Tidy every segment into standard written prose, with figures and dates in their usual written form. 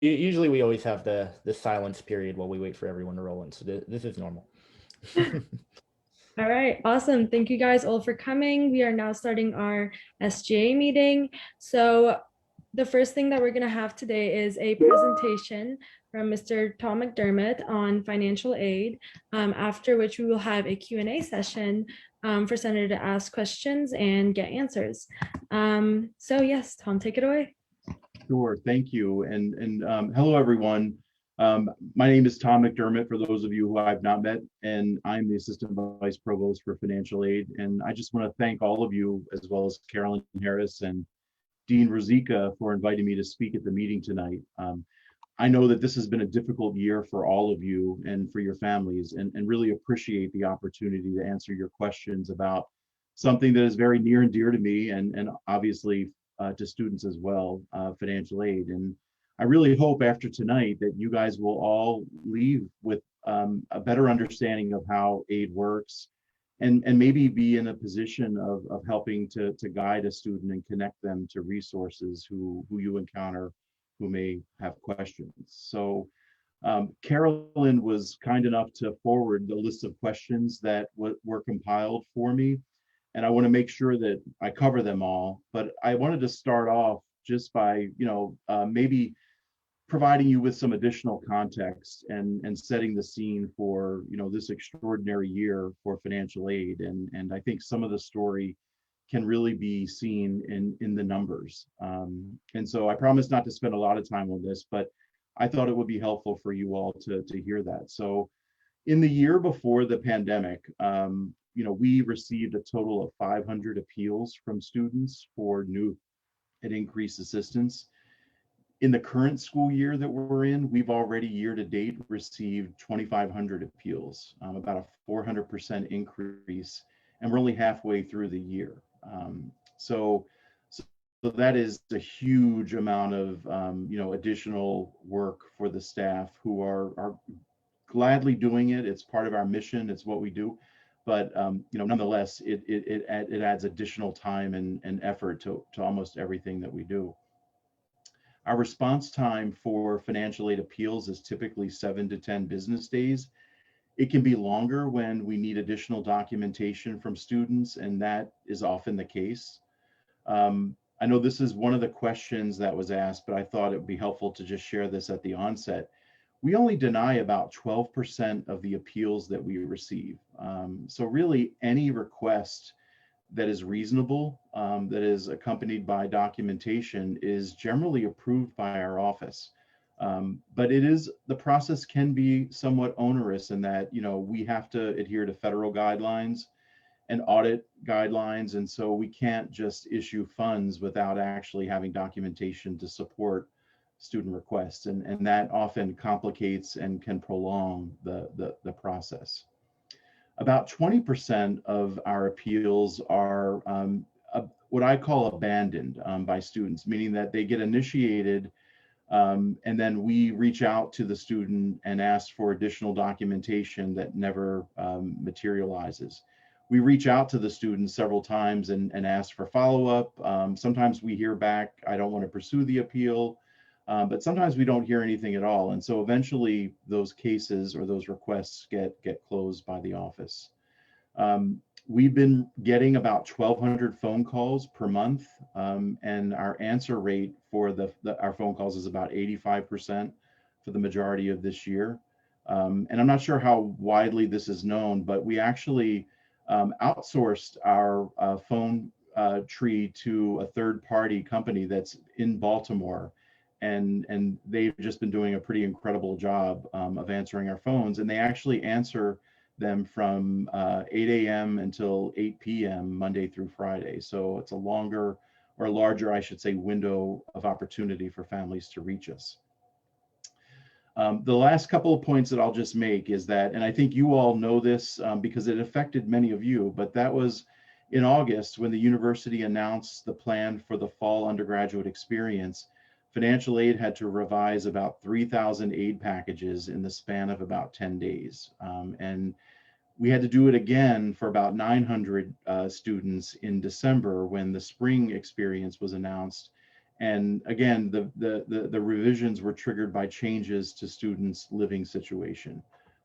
Usually we always have the silence period while we wait for everyone to roll in. So this is normal. All right, awesome. Thank you guys all for coming. We are now starting our SGA meeting. So the first thing that we're going to have today is a presentation from Mr. Tom McDermott on financial aid, after which we will have a Q&A session for Senator to ask questions and get answers. So yes, Tom, take it away. Sure, thank you. Hello, everyone. My name is Tom McDermott, for those of you who I've not met, and I'm the Assistant Vice Provost for Financial Aid. And I just want to thank all of you, as well as Carolyn Harris and Dean Ruzicka, for inviting me to speak at the meeting tonight. I know that this has been a difficult year for all of you and for your families, and really appreciate the opportunity to answer your questions about something that is very near and dear to me, and obviously to students as well, financial aid. And I really hope after tonight that you guys will all leave with a better understanding of how aid works, and maybe be in a position of helping to guide a student and connect them to resources who you encounter who may have questions. So Carolyn was kind enough to forward the list of questions that were compiled for me. And I want to make sure that I cover them all. But I wanted to start off just by, maybe providing you with some additional context and setting the scene for, this extraordinary year for financial aid. And I think some of the story can really be seen in the numbers. And so I promise not to spend a lot of time on this, but I thought it would be helpful for you all to hear that. So in the year before the pandemic, we received a total of 500 appeals from students for new and increased assistance. In the current school year that we're in, we've already year to date received 2,500 appeals, about a 400% increase, and we're only halfway through the year. So, so that is a huge amount of additional work for the staff who are gladly doing it. It's part of our mission. It's what we do. But nonetheless, it adds additional time and effort to almost everything that we do. Our response time for financial aid appeals is typically 7 to 10 business days. It can be longer when we need additional documentation from students, and that is often the case. I know this is one of the questions that was asked, but I thought it would be helpful to just share this at the onset. We only deny about 12% of the appeals that we receive. So really any request that is reasonable, that is accompanied by documentation, is generally approved by our office. But the process can be somewhat onerous in that, we have to adhere to federal guidelines and audit guidelines. And so we can't just issue funds without actually having documentation to support student requests. And that often complicates and can prolong the process. About 20% of our appeals are what I call abandoned by students, meaning that they get initiated, and then we reach out to the student and ask for additional documentation that never materializes. We reach out to the student several times and ask for follow-up. Sometimes we hear back, I don't want to pursue the appeal, but sometimes we don't hear anything at all. And so eventually those cases or those requests get closed by the office. We've been getting about 1,200 phone calls per month, and our answer rate for our phone calls is about 85% for the majority of this year. And I'm not sure how widely this is known, but we actually outsourced our phone tree to a third-party company that's in Baltimore. And they've just been doing a pretty incredible job of answering our phones. And they actually answer them from 8 a.m. until 8 p.m. Monday through Friday. So it's a longer, or larger, I should say, window of opportunity for families to reach us. The last couple of points that I'll just make is that, and I think you all know this because it affected many of you, but that was in August when the university announced the plan for the fall undergraduate experience. Financial aid had to revise about 3,000 aid packages in the span of about 10 days. And we had to do it again for about 900 students in December when the spring experience was announced. And again, the revisions were triggered by changes to students' living situation.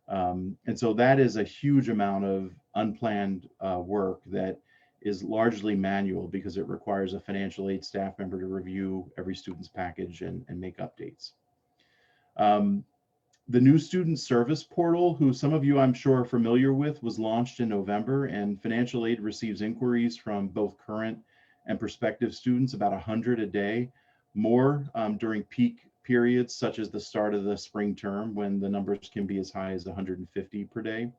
And so that is a huge amount of unplanned work that is largely manual because it requires a financial aid staff member to review every student's package and make updates. The new student service portal, who some of you I'm sure are familiar with, was launched in November, and financial aid receives inquiries from both current and prospective students, about 100 a day, more during peak periods such as the start of the spring term, when the numbers can be as high as 150 per day.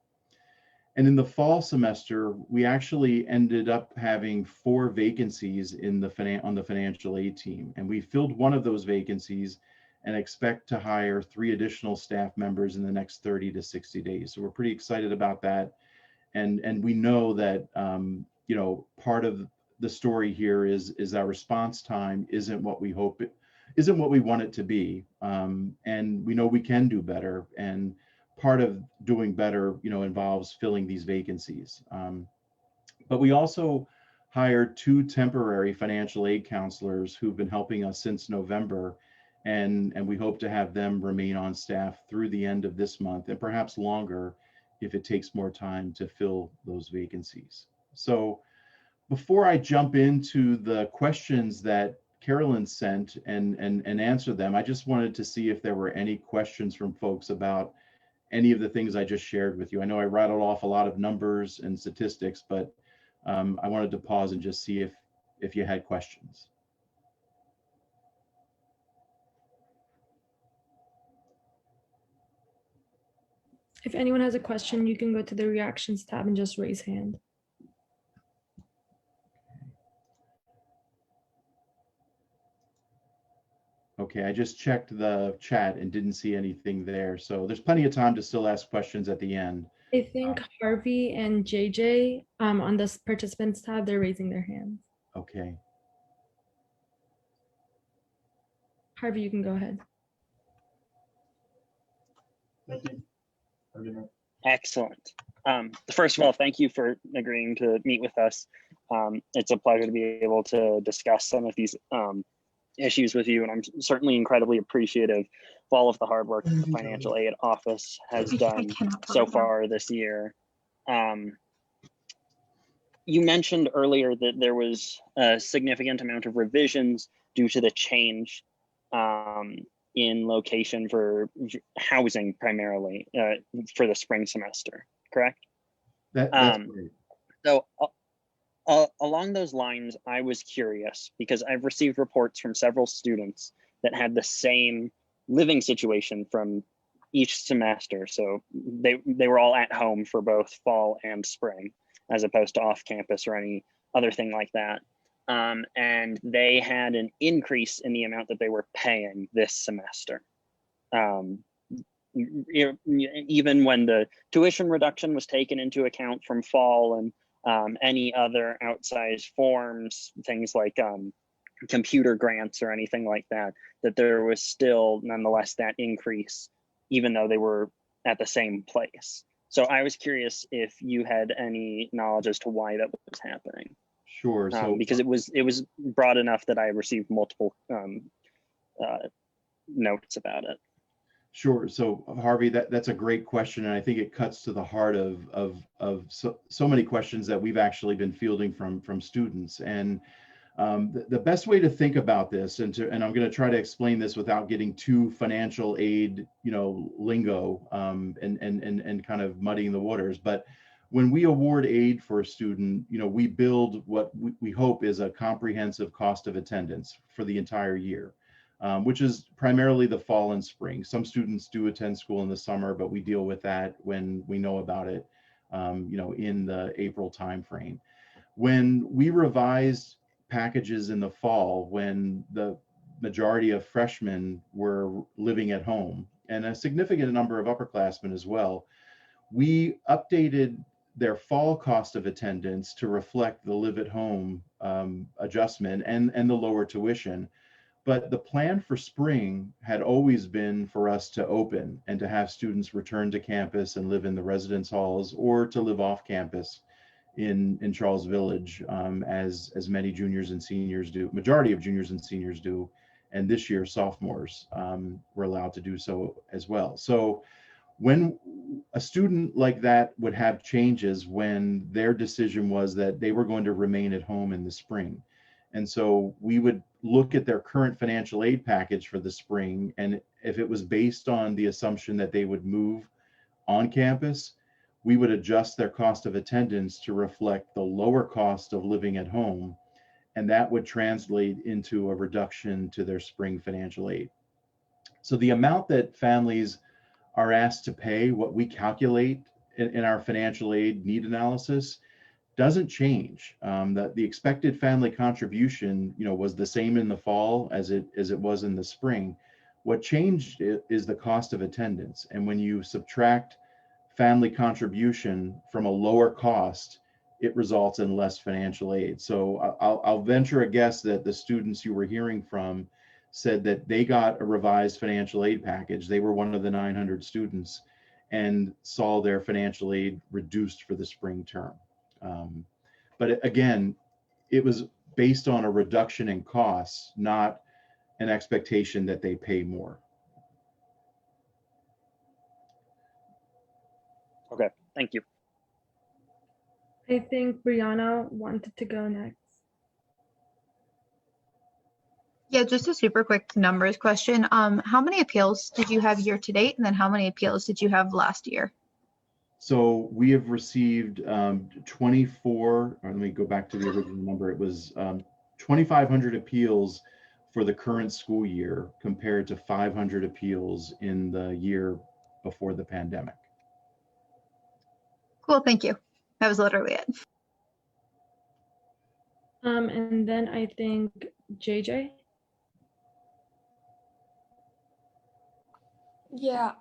And in the fall semester, we actually ended up having 4 vacancies in on the financial aid team, and we filled one of those vacancies and expect to hire 3 additional staff members in the next 30 to 60 days. So we're pretty excited about that. And we know that, you know, part of the story here is our response time isn't what we hope it isn't what we want it to be. And we know we can do better. And part of doing better, you know, involves filling these vacancies. But we also hired 2 temporary financial aid counselors who've been helping us since November. And we hope to have them remain on staff through the end of this month, and perhaps longer if it takes more time to fill those vacancies. So before I jump into the questions that Carolyn sent and answer them, I just wanted to see if there were any questions from folks about any of the things I just shared with you. I know I rattled off a lot of numbers and statistics, but I wanted to pause and just see if you had questions. If anyone has a question, you can go to the reactions tab and just raise hand. Okay, I just checked the chat and didn't see anything there. So there's plenty of time to still ask questions at the end. I think Harvey and JJ on the participants tab, they're raising their hands. Okay. Harvey, you can go ahead. Thank you. Excellent. First of all, thank you for agreeing to meet with us. It's a pleasure to be able to discuss some of these issues with you, and I'm certainly incredibly appreciative of all of the hard work that the Financial Aid Office has done so far this year. You mentioned earlier that there was a significant amount of revisions due to the change in location for housing primarily for the spring semester, correct? That's great. So along those lines, I was curious because I've received reports from several students that had the same living situation from each semester. So they were all at home for both fall and spring, as opposed to off campus or any other thing like that. And they had an increase in the amount that they were paying this semester. Even when the tuition reduction was taken into account from fall and any other outsized forms, things like computer grants or anything like that, that there was still nonetheless that increase, even though they were at the same place. So I was curious if you had any knowledge as to why that was happening. Sure. So because it was broad enough that I received multiple notes about it. Sure. So Harvey, that's a great question, and I think it cuts to the heart of so many questions that we've actually been fielding from students. And the best way to think about this, and I'm going to try to explain this without getting too financial aid, you know, lingo, and kind of muddying the waters, but when we award aid for a student, you know, we build what we hope is a comprehensive cost of attendance for the entire year, which is primarily the fall and spring. Some students do attend school in the summer, but we deal with that when we know about it, you know, in the April timeframe. When we revised packages in the fall, when the majority of freshmen were living at home and a significant number of upperclassmen as well, we updated their fall cost of attendance to reflect the live at home adjustment and the lower tuition. But the plan for spring had always been for us to open and to have students return to campus and live in the residence halls or to live off campus in Charles Village, as many juniors and seniors do, majority of juniors and seniors do, and this year sophomores were allowed to do so as well. So when a student like that would have changes when their decision was that they were going to remain at home in the spring. And so we would look at their current financial aid package for the spring. And if it was based on the assumption that they would move on campus, we would adjust their cost of attendance to reflect the lower cost of living at home. And that would translate into a reduction to their spring financial aid. So the amount that families are asked to pay, what we calculate in our financial aid need analysis, doesn't change. That the expected family contribution, was the same in the fall as it was in the spring. What changed is the cost of attendance, and when you subtract family contribution from a lower cost, it results in less financial aid. So I'll venture a guess that the students you were hearing from said that they got a revised financial aid package. They were one of the 900 students and saw their financial aid reduced for the spring term. But again, it was based on a reduction in costs, not an expectation that they pay more. Okay, thank you. I think Brianna wanted to go next. Yeah, just a super quick numbers question. How many appeals did you have year to date? And then how many appeals did you have last year? So we have received 24, let me go back to the original number. It was 2,500 appeals for the current school year compared to 500 appeals in the year before the pandemic. Cool, thank you. That was literally it. And then I think JJ. Yeah,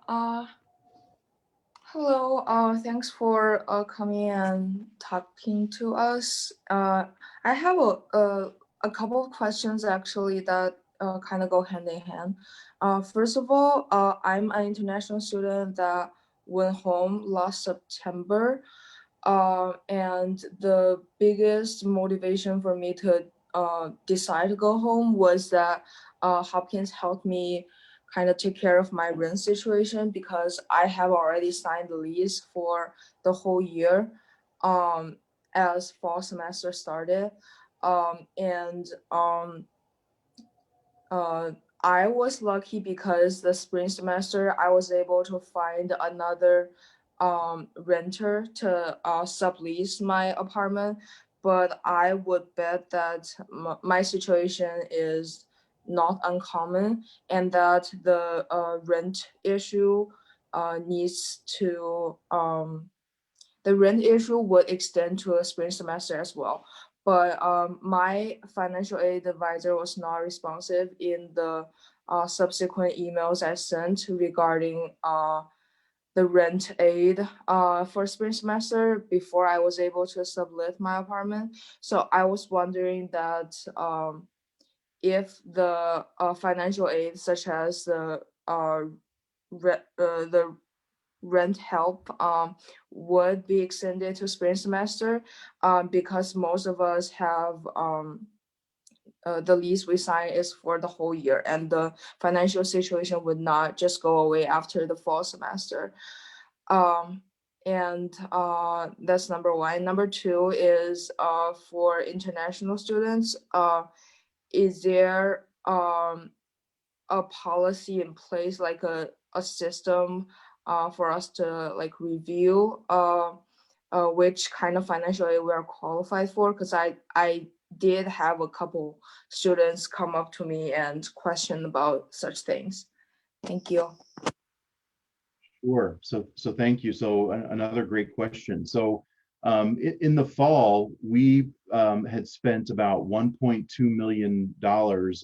hello, thanks for coming and talking to us. I have a couple of questions actually that kind of go hand in hand. First of all, I'm an international student that went home last September. And the biggest motivation for me to decide to go home was that Hopkins helped me kind of take care of my rent situation because I have already signed the lease for the whole year as fall semester started. I was lucky because the spring semester I was able to find another renter to sublease my apartment, but I would bet that my situation is not uncommon and that the rent issue needs to the rent issue would extend to a spring semester as well. But my financial aid advisor was not responsive in the subsequent emails I sent regarding the rent aid for spring semester before I was able to sublet my apartment. So I was wondering that if the financial aid, such as the rent help, would be extended to spring semester, because most of us have the lease we sign is for the whole year, and the financial situation would not just go away after the fall semester. And that's number one. Number two is for international students, is there a policy in place, like a system for us to like review which kind of financial aid we are qualified for? Because I did have a couple students come up to me and question about such things. Thank you. Sure. So thank you. So another great question. So in the fall, we had spent about $1.2 million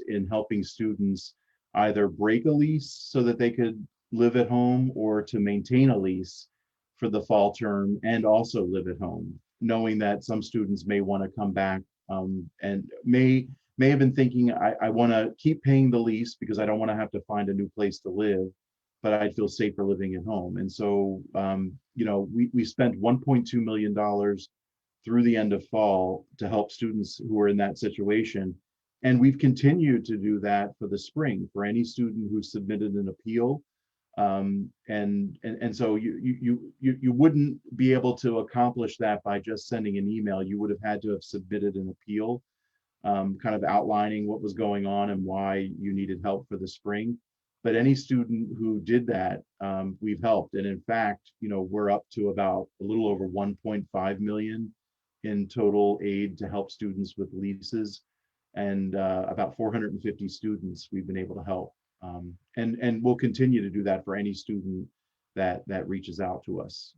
in helping students either break a lease so that they could live at home or to maintain a lease for the fall term and also live at home, knowing that some students may want to come back and may have been thinking, I want to keep paying the lease because I don't want to have to find a new place to live, but I'd feel safer living at home. And so, we spent $1.2 million through the end of fall to help students who are in that situation. And we've continued to do that for the spring for any student who submitted an appeal. And so you wouldn't be able to accomplish that by just sending an email. You would have had to have submitted an appeal, kind of outlining what was going on and why you needed help for the spring. But any student who did that, we've helped. And in fact, we're up to about a little over 1.5 million in total aid to help students with leases, and about 450 students we've been able to help. And we'll continue to do that for any student that reaches out to us.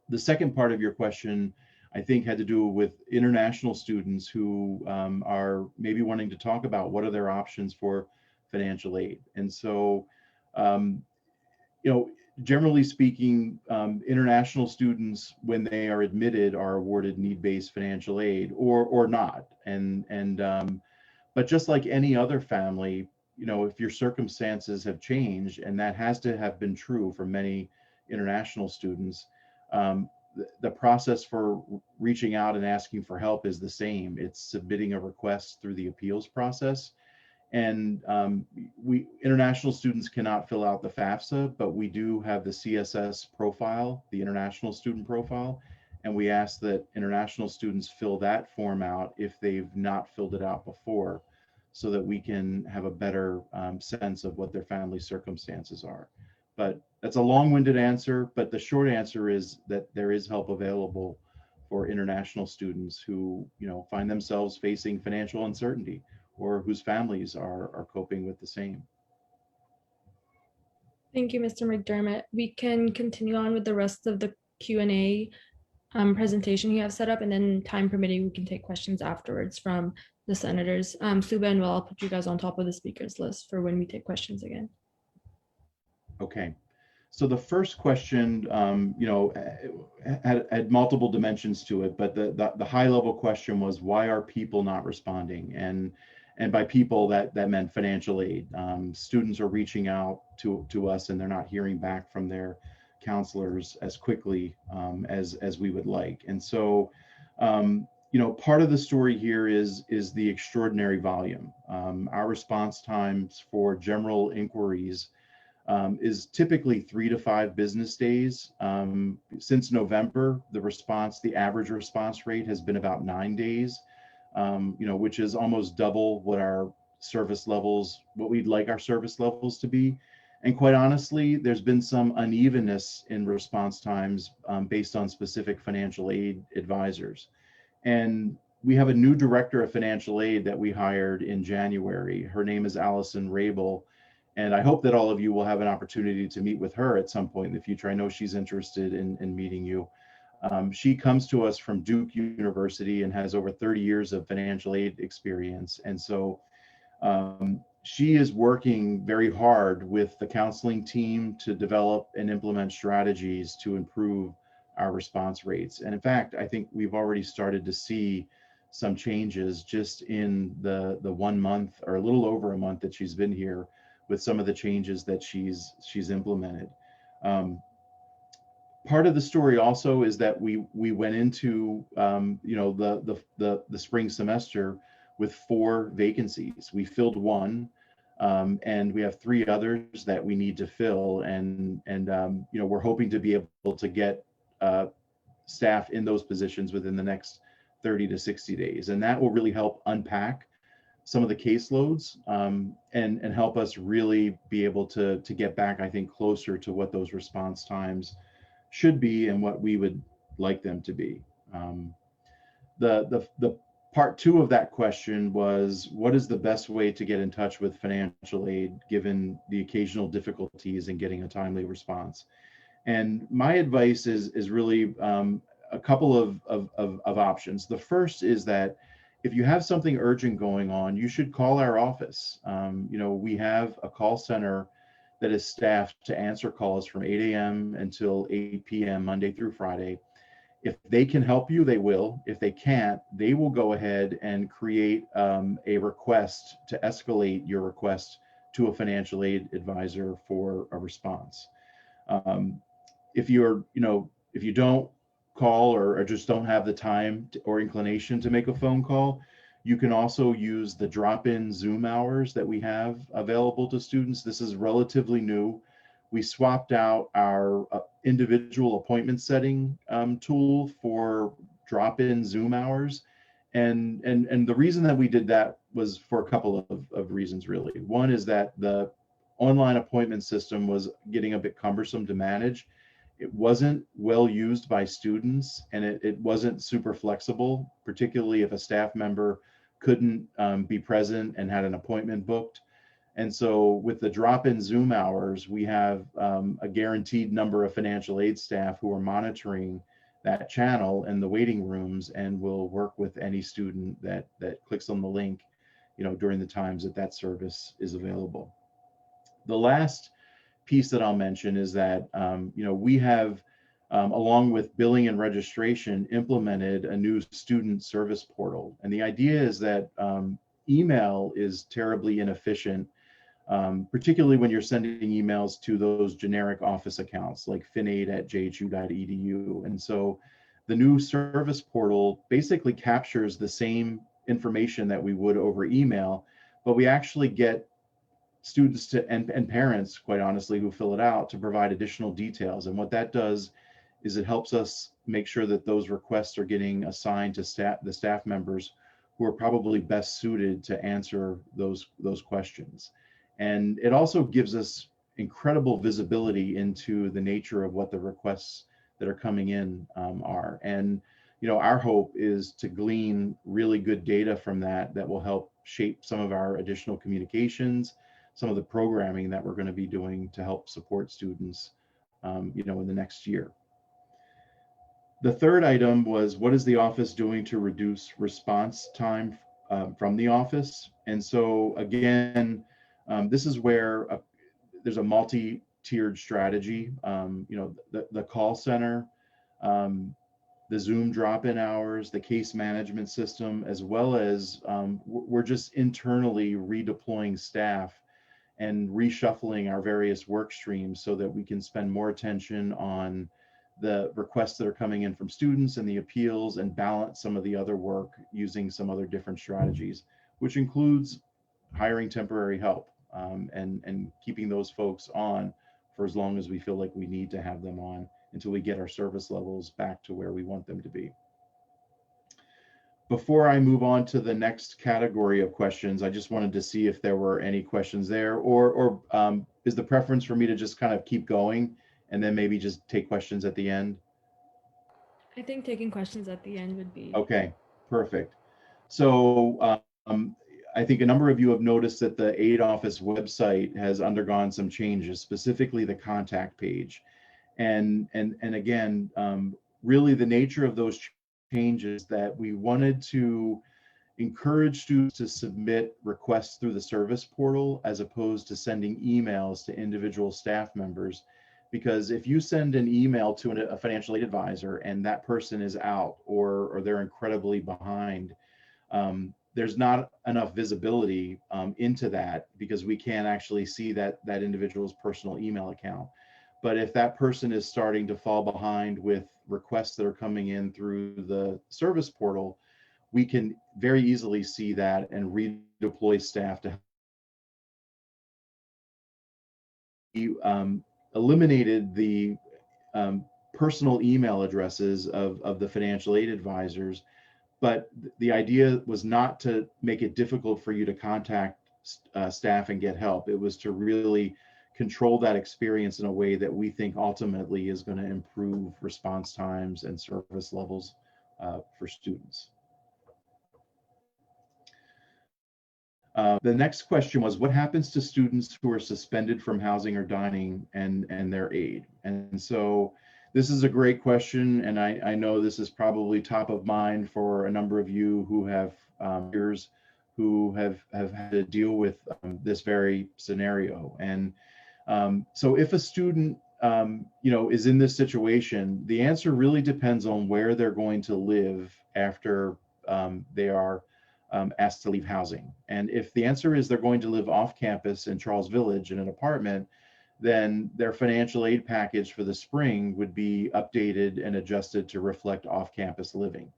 The second part of your question, I think, had to do with international students who are maybe wanting to talk about what are their options for financial aid. And so, generally speaking, international students, when they are admitted, are awarded need-based financial aid or not. But just like any other family, if your circumstances have changed, and that has to have been true for many international students, the process for reaching out and asking for help is the same. It's submitting a request through the appeals process. And international students cannot fill out the FAFSA, but we do have the CSS profile, the international student profile. And we ask that international students fill that form out if they've not filled it out before, so that we can have a better sense of what their family circumstances are. But that's a long-winded answer, but the short answer is that there is help available for international students who, find themselves facing financial uncertainty, or whose families are coping with the same. Thank you, Mr. McDermott. We can continue on with the rest of the Q&A presentation you have set up, and then time permitting, we can take questions afterwards from the senators. Suba and Will, I'll put you guys on top of the speakers list for when we take questions again. Okay. So the first question, had multiple dimensions to it, but the high level question was, why are people not responding? And by people, that meant financial aid. Students are reaching out to us, and they're not hearing back from their counselors as quickly as we would like. And so, part of the story here is the extraordinary volume. Our response times for general inquiries is typically 3 to 5 business days. Since November, the average response rate has been about 9 days, which is almost double what we'd like our service levels to be. And quite honestly, there's been some unevenness in response times based on specific financial aid advisors. And we have a new director of financial aid that we hired in January. Her name is Allison Rabel. And I hope that all of you will have an opportunity to meet with her at some point in the future. I know she's interested in meeting you. She comes to us from Duke University and has over 30 years of financial aid experience. And so she is working very hard with the counseling team to develop and implement strategies to improve our response rates. And in fact, I think we've already started to see some changes just in the 1 month, or a little over a month, that she's been here, with some of the changes that she's implemented. Part of the story also is that we went into the spring semester with 4 vacancies. We filled 1, and we have 3 others that we need to fill, and we're hoping to be able to get staff in those positions within the next 30 to 60 days, and that will really help unpack some of the caseloads, and help us really be able to get back, I think, closer to what those response times should be and what we would like them to be. The part 2 of that question was, what is the best way to get in touch with financial aid given the occasional difficulties in getting a timely response? And my advice is really a couple of options. The first is that if you have something urgent going on, you should call our office. We have a call center that is staffed to answer calls from 8 a.m. until 8 p.m. Monday through Friday. If they can help you, they will. If they can't, they will go ahead and create a request to escalate your request to a financial aid advisor for a response. If you don't call or just don't have the time or inclination to make a phone call, you can also use the drop-in Zoom hours that we have available to students. This is relatively new. We swapped out our individual appointment setting tool for drop-in Zoom hours. And the reason that we did that was for a couple of reasons, really. One is that the online appointment system was getting a bit cumbersome to manage. It wasn't well used by students, and it wasn't super flexible, particularly if a staff member couldn't be present and had an appointment booked. And so with the drop-in Zoom hours, we have a guaranteed number of financial aid staff who are monitoring that channel in the waiting rooms and will work with any student that clicks on the link, during the times that service is available. The last piece that I'll mention is that, we have, along with billing and registration, implemented a new student service portal. And the idea is that email is terribly inefficient, particularly when you're sending emails to those generic office accounts like finaid@jhu.edu. And so the new service portal basically captures the same information that we would over email, but we actually get students and parents, quite honestly, who fill it out to provide additional details. And what that does is it helps us make sure that those requests are getting assigned to the staff members who are probably best suited to answer those questions. And it also gives us incredible visibility into the nature of what the requests that are coming in are. And our hope is to glean really good data from that will help shape some of our additional communications, some of the programming that we're going to be doing to help support students, in the next year. The third item was, what is the office doing to reduce response time from the office? And so again, this is where there's a multi-tiered strategy. The call center, the Zoom drop-in hours, the case management system, as well as we're just internally redeploying staff and reshuffling our various work streams so that we can spend more attention on the requests that are coming in from students and the appeals, and balance some of the other work using some other different strategies, which includes hiring temporary help and keeping those folks on for as long as we feel like we need to have them on until we get our service levels back to where we want them to be. Before I move on to the next category of questions, I just wanted to see if there were any questions there, or is the preference for me to just kind of keep going and then maybe just take questions at the end? I think taking questions at the end would be. Okay, perfect. So I think a number of you have noticed that the Aid Office website has undergone some changes, specifically the contact page. And again, really the nature of those changes that we wanted to encourage students to submit requests through the service portal as opposed to sending emails to individual staff members. Because if you send an email to a financial aid advisor and that person is out or they're incredibly behind, there's not enough visibility into that, because we can't actually see that individual's personal email account. But if that person is starting to fall behind with requests that are coming in through the service portal, we can very easily see that and redeploy staff to eliminated the personal email addresses of the financial aid advisors. But the idea was not to make it difficult for you to contact staff and get help. It was to really control that experience in a way that we think ultimately is going to improve response times and service levels for students. The next question was, what happens to students who are suspended from housing or dining and their aid? And so this is a great question, and I know this is probably top of mind for a number of you who have peers who have had to deal with this very scenario. And so if a student is in this situation, the answer really depends on where they're going to live after they are asked to leave housing. And if the answer is they're going to live off campus in Charles Village in an apartment, then their financial aid package for the spring would be updated and adjusted to reflect off-campus living.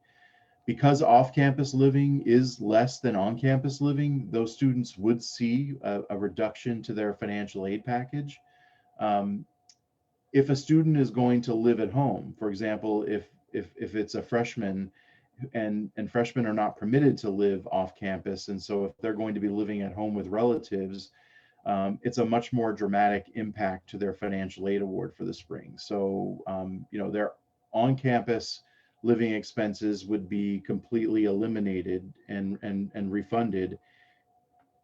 Because off-campus living is less than on-campus living, those students would see a reduction to their financial aid package. If a student is going to live at home, for example, if it's a freshman and freshmen are not permitted to live off campus, and so if they're going to be living at home with relatives, it's a much more dramatic impact to their financial aid award for the spring. So their on-campus living expenses would be completely eliminated and refunded.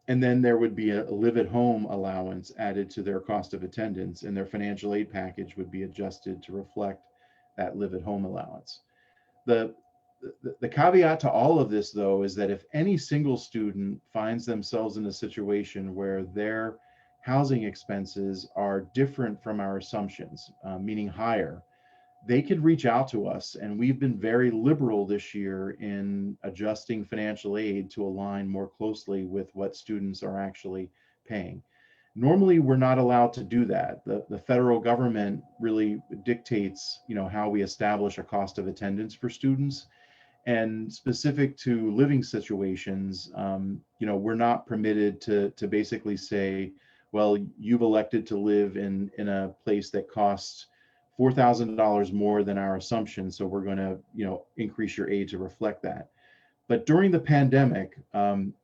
And then there would be a live at home allowance added to their cost of attendance, and their financial aid package would be adjusted to reflect that live at home allowance. The caveat to all of this, though, is that if any single student finds themselves in a situation where their housing expenses are different from our assumptions, meaning higher, they could reach out to us, and we've been very liberal this year in adjusting financial aid to align more closely with what students are actually paying. Normally, we're not allowed to do that. The federal government really dictates, how we establish a cost of attendance for students. And specific to living situations, we're not permitted to basically say, well, you've elected to live in a place that costs $4,000 more than our assumption, so we're going to, increase your aid to reflect that. But during the pandemic,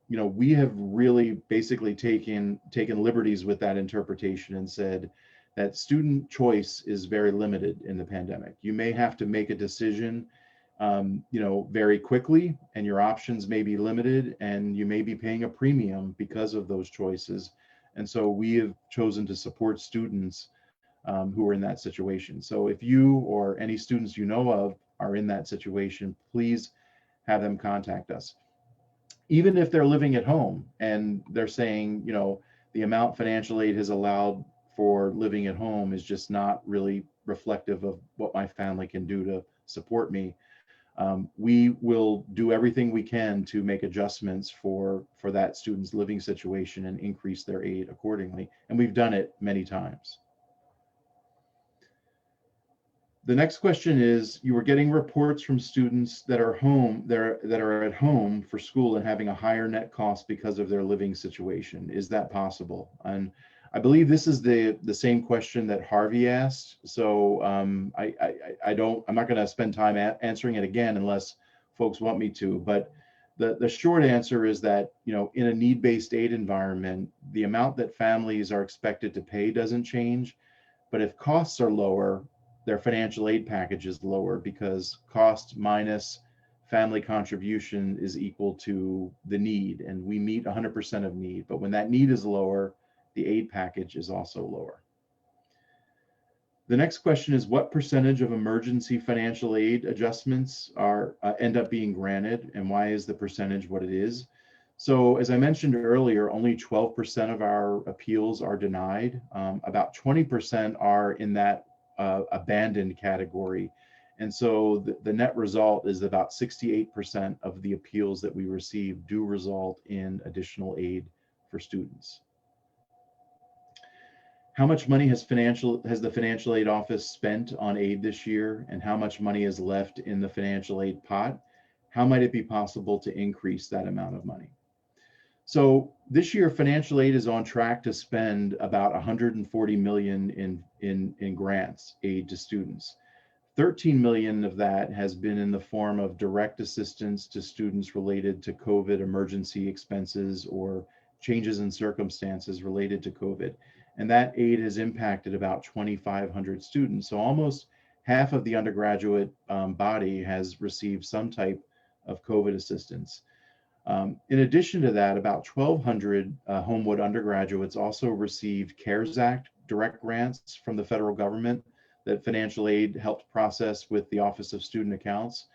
we have really basically taken liberties with that interpretation and said that student choice is very limited in the pandemic. You may have to make a decision, very quickly, and your options may be limited, and you may be paying a premium because of those choices. And so we have chosen to support students who are in that situation. So if you or any students you know of are in that situation, please have them contact us. Even if they're living at home and they're saying, the amount financial aid has allowed for living at home is just not really reflective of what my family can do to support me, we will do everything we can to make adjustments for that student's living situation and increase their aid accordingly. And we've done it many times. The next question is, you were getting reports from students that are at home for school and having a higher net cost because of their living situation. Is that possible? And I believe this is the same question that Harvey asked. So I'm not going to spend time answering it again unless folks want me to. But the short answer is that, in a need-based aid environment, the amount that families are expected to pay doesn't change. But if costs are lower, their financial aid package is lower, because cost minus family contribution is equal to the need, and we meet 100% of need. But when that need is lower, the aid package is also lower. The next question is, what percentage of emergency financial aid adjustments end up being granted, and why is the percentage what it is? So as I mentioned earlier, only 12% of our appeals are denied. About 20% are in that abandoned category. And so the net result is about 68% of the appeals that we receive do result in additional aid for students. How much money has the financial aid office spent on aid this year, and how much money is left in the financial aid pot? How might it be possible to increase that amount of money? So this year, financial aid is on track to spend about $140 million in grants aid to students. 13 million of that has been in the form of direct assistance to students related to COVID emergency expenses or changes in circumstances related to COVID. And that aid has impacted about 2,500 students. So almost half of the undergraduate body has received some type of COVID assistance. In addition to that, about 1,200 Homewood undergraduates also received CARES Act direct grants from the federal government that financial aid helped process with the Office of Student Accounts.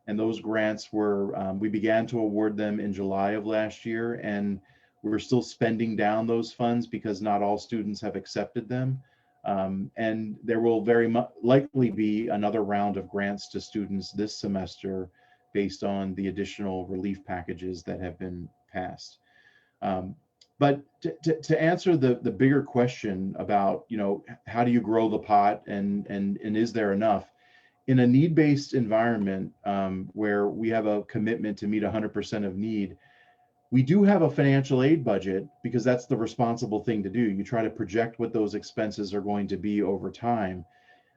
And those grants we began to award them in July of last year, and we're still spending down those funds because not all students have accepted them. And there will very likely be another round of grants to students this semester based on the additional relief packages that have been passed. But to answer the bigger question about, you know, how do you grow the pot and is there enough? In a need-based environment where we have a commitment to meet 100% of need, we do have a financial aid budget because that's the responsible thing to do. You try to project what those expenses are going to be over time.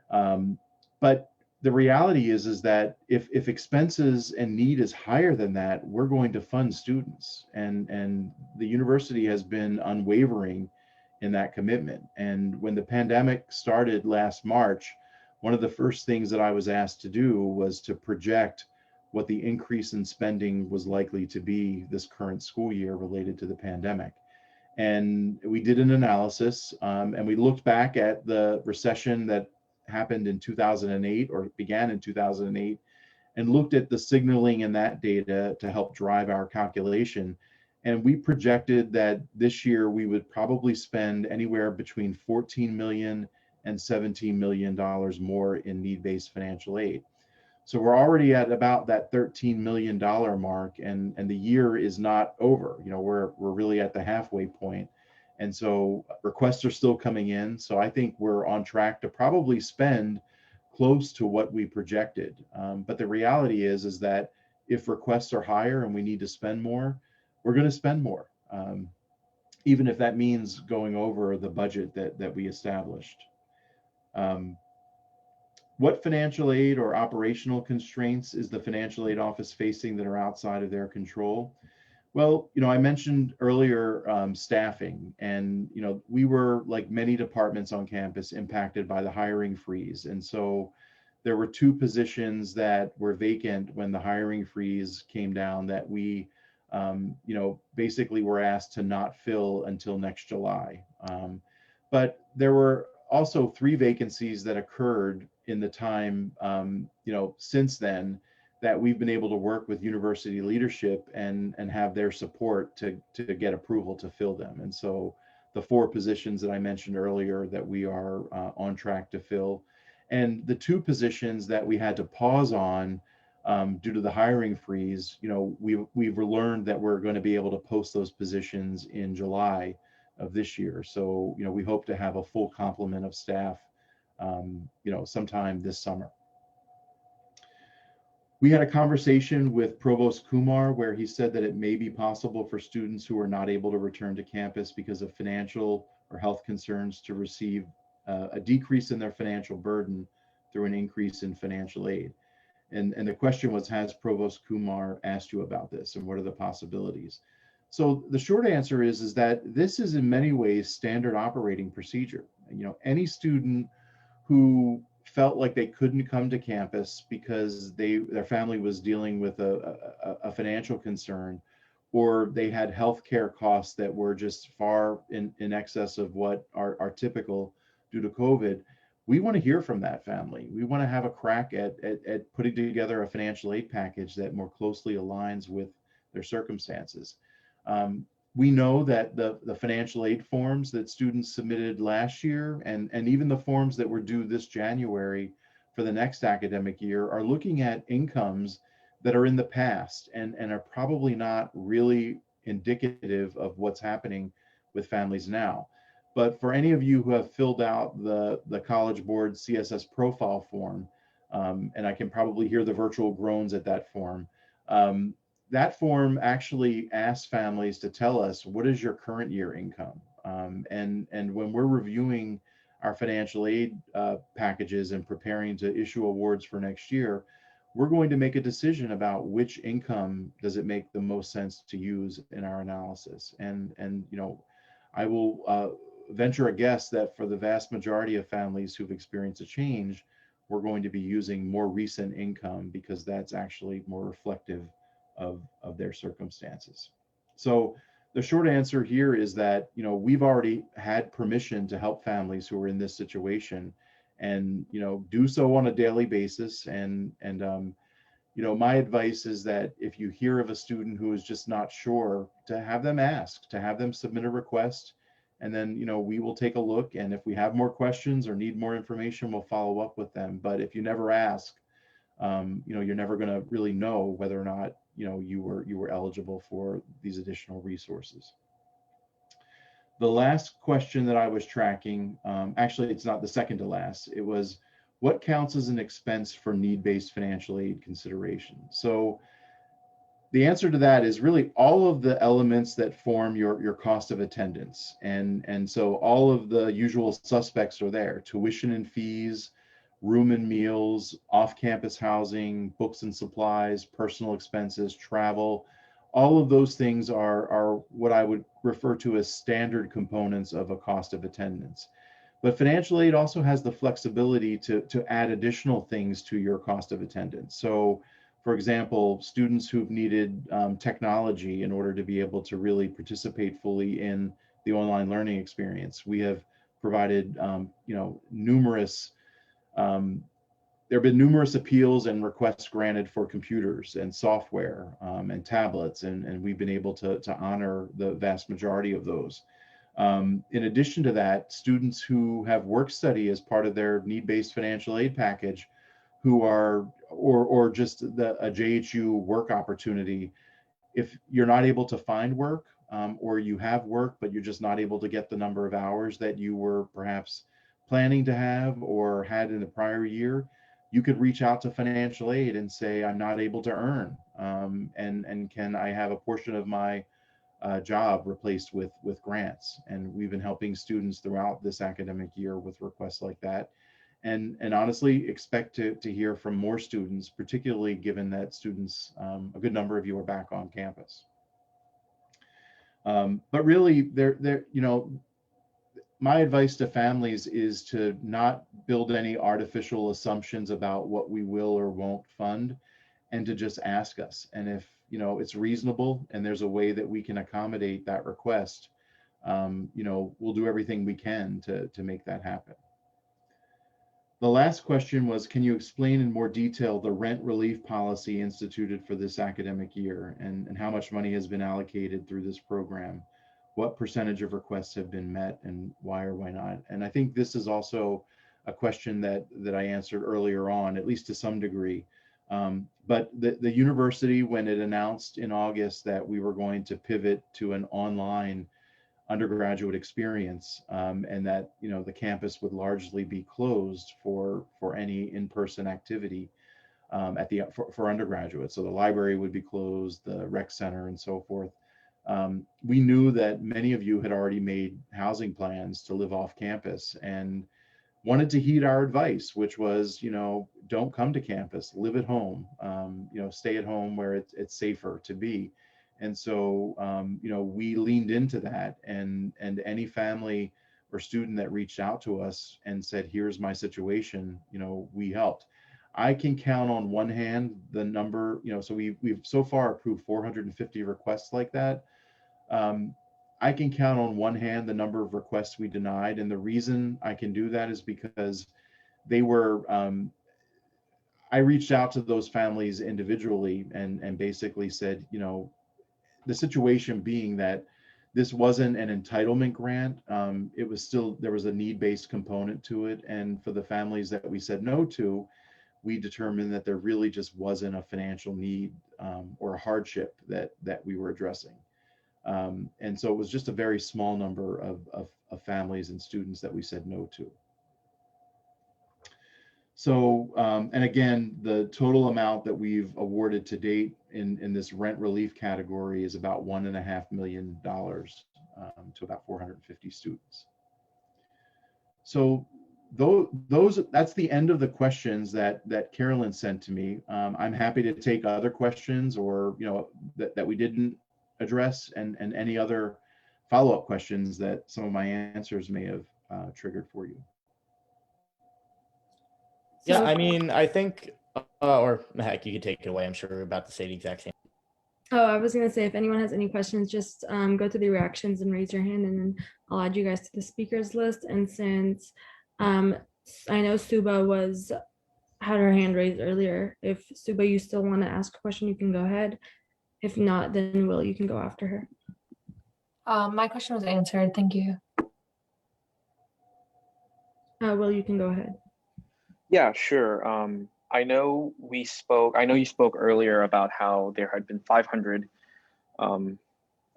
But the reality is that if expenses and need is higher than that, we're going to fund students, and the university has been unwavering in that commitment. And when the pandemic started last March, one of the first things that I was asked to do was to project what the increase in spending was likely to be this current school year related to the pandemic. And we did an analysis, and we looked back at the recession that happened in 2008 or began in 2008 and looked at the signaling in that data to help drive our calculation. And we projected that this year we would probably spend anywhere between $14 million and $17 million more in need-based financial aid. So we're already at about that $13 million mark, and the year is not over. You know, we're really at the halfway point. And so requests are still coming in. So I think we're on track to probably spend close to what we projected. But the reality is that if requests are higher and we need to spend more, we're going to spend more, even if that means going over the budget that we established. What financial aid or operational constraints is the financial aid office facing that are outside of their control? Well, you know, I mentioned earlier staffing, and, you know, we were, like many departments on campus, impacted by the hiring freeze. And so there were 2 positions that were vacant when the hiring freeze came down that we, you know, basically were asked to not fill until next July. But there were also 3 vacancies that occurred in the time, you know, since then, that we've been able to work with university leadership and have their support to get approval to fill them. And so the 4 positions that I mentioned earlier that we are on track to fill, and the 2 positions that we had to pause on due to the hiring freeze, you know, we've learned that we're going to be able to post those positions in July of this year. So, you know, we hope to have a full complement of staff, you know, sometime this summer. We had a conversation with Provost Kumar where he said that it may be possible for students who are not able to return to campus because of financial or health concerns to receive a decrease in their financial burden through an increase in financial aid. And the question was, has Provost Kumar asked you about this, and what are the possibilities? So the short answer is that this is in many ways standard operating procedure. You know, any student who felt like they couldn't come to campus because their family was dealing with a financial concern, or they had healthcare costs that were just far in excess of what are typical due to COVID, we want to hear from that family. We want to have a crack at putting together a financial aid package that more closely aligns with their circumstances. We know that the financial aid forms that students submitted last year and even the forms that were due this January for the next academic year are looking at incomes that are in the past and are probably not really indicative of what's happening with families now. But for any of you who have filled out the College Board CSS profile form, and I can probably hear the virtual groans at that form, that form actually asks families to tell us, what is your current year income? And when we're reviewing our financial aid packages and preparing to issue awards for next year, we're going to make a decision about which income does it make the most sense to use in our analysis. And you know, I will venture a guess that for the vast majority of families who've experienced a change, we're going to be using more recent income because that's actually more reflective of their circumstances. So the short answer here is that, you know, we've already had permission to help families who are in this situation, and, you know, do so on a daily basis. And you know, my advice is that if you hear of a student who is just not sure, to have them ask, to have them submit a request, and then, you know, we will take a look, and if we have more questions or need more information, we'll follow up with them. But if you never ask, you know, you're never going to really know whether or not, you know, you were eligible for these additional resources. The last question that I was tracking, actually, it's not the second to last. It was, what counts as an expense for need-based financial aid consideration? So the answer to that is really all of the elements that form your cost of attendance. And so all of the usual suspects are there: tuition and fees, room and meals, off-campus housing, books and supplies, personal expenses, travel. All of those things are what I would refer to as standard components of a cost of attendance. But financial aid also has the flexibility to add additional things to your cost of attendance. So, for example, students who've needed technology in order to be able to really participate fully in the online learning experience, we have provided numerous there have been numerous appeals and requests granted for computers and software and tablets, and we've been able to honor the vast majority of those. In addition to that, students who have work study as part of their need-based financial aid package, who are, or just a JHU work opportunity, if you're not able to find work, or you have work, but you're just not able to get the number of hours that you were perhaps planning to have or had in the prior year, you could reach out to financial aid and say, I'm not able to earn, and can I have a portion of my job replaced with grants? And we've been helping students throughout this academic year with requests like that. And honestly, expect to hear from more students, particularly given that students, a good number of you are back on campus. But really, my advice to families is to not build any artificial assumptions about what we will or won't fund, and to just ask us. And if it's reasonable and there's a way that we can accommodate that request, we'll do everything we can to make that happen. The last question was, can you explain in more detail the rent relief policy instituted for this academic year, and how much money has been allocated through this program? What percentage of requests have been met, and why or why not? And I think this is also a question that I answered earlier on, at least to some degree. But the university, when it announced in August that we were going to pivot to an online undergraduate experience, and that the campus would largely be closed for any in-person activity for undergraduates, so the library would be closed, the rec center, and so forth. We knew that many of you had already made housing plans to live off campus and wanted to heed our advice, which was, don't come to campus, live at home, stay at home where it's safer to be. And so, we leaned into that, and any family or student that reached out to us and said, here's my situation, we helped. I can count on one hand the number, so we've so far approved 450 requests like that. I can count on one hand the number of requests we denied. And the reason I can do that is because they were, I reached out to those families individually and basically said, the situation being that this wasn't an entitlement grant, it was still, there was a need-based component to it. And for the families that we said no to, we determined that there really just wasn't a financial need or a hardship that we were addressing. And so it was just a very small number of families and students that we said no to. So, and again, the total amount that we've awarded to date in this rent relief category is about $1.5 million to about 450 students. So that's the end of the questions that Carolyn sent to me. I'm happy to take other questions or that we didn't address, and any other follow-up questions that some of my answers may have triggered for you. Yeah, I mean, I think, or heck, you could take it away. I'm sure we're about to say the exact same. Oh, I was going to say, if anyone has any questions, just go to the reactions and raise your hand, and then I'll add you guys to the speakers list. And since I know Suba had her hand raised earlier, if Suba, you still want to ask a question, you can go ahead. If not, then Will, you can go after her. My question was answered. Thank you. Will, you can go ahead. Yeah, sure. I know you spoke earlier about how there had been 500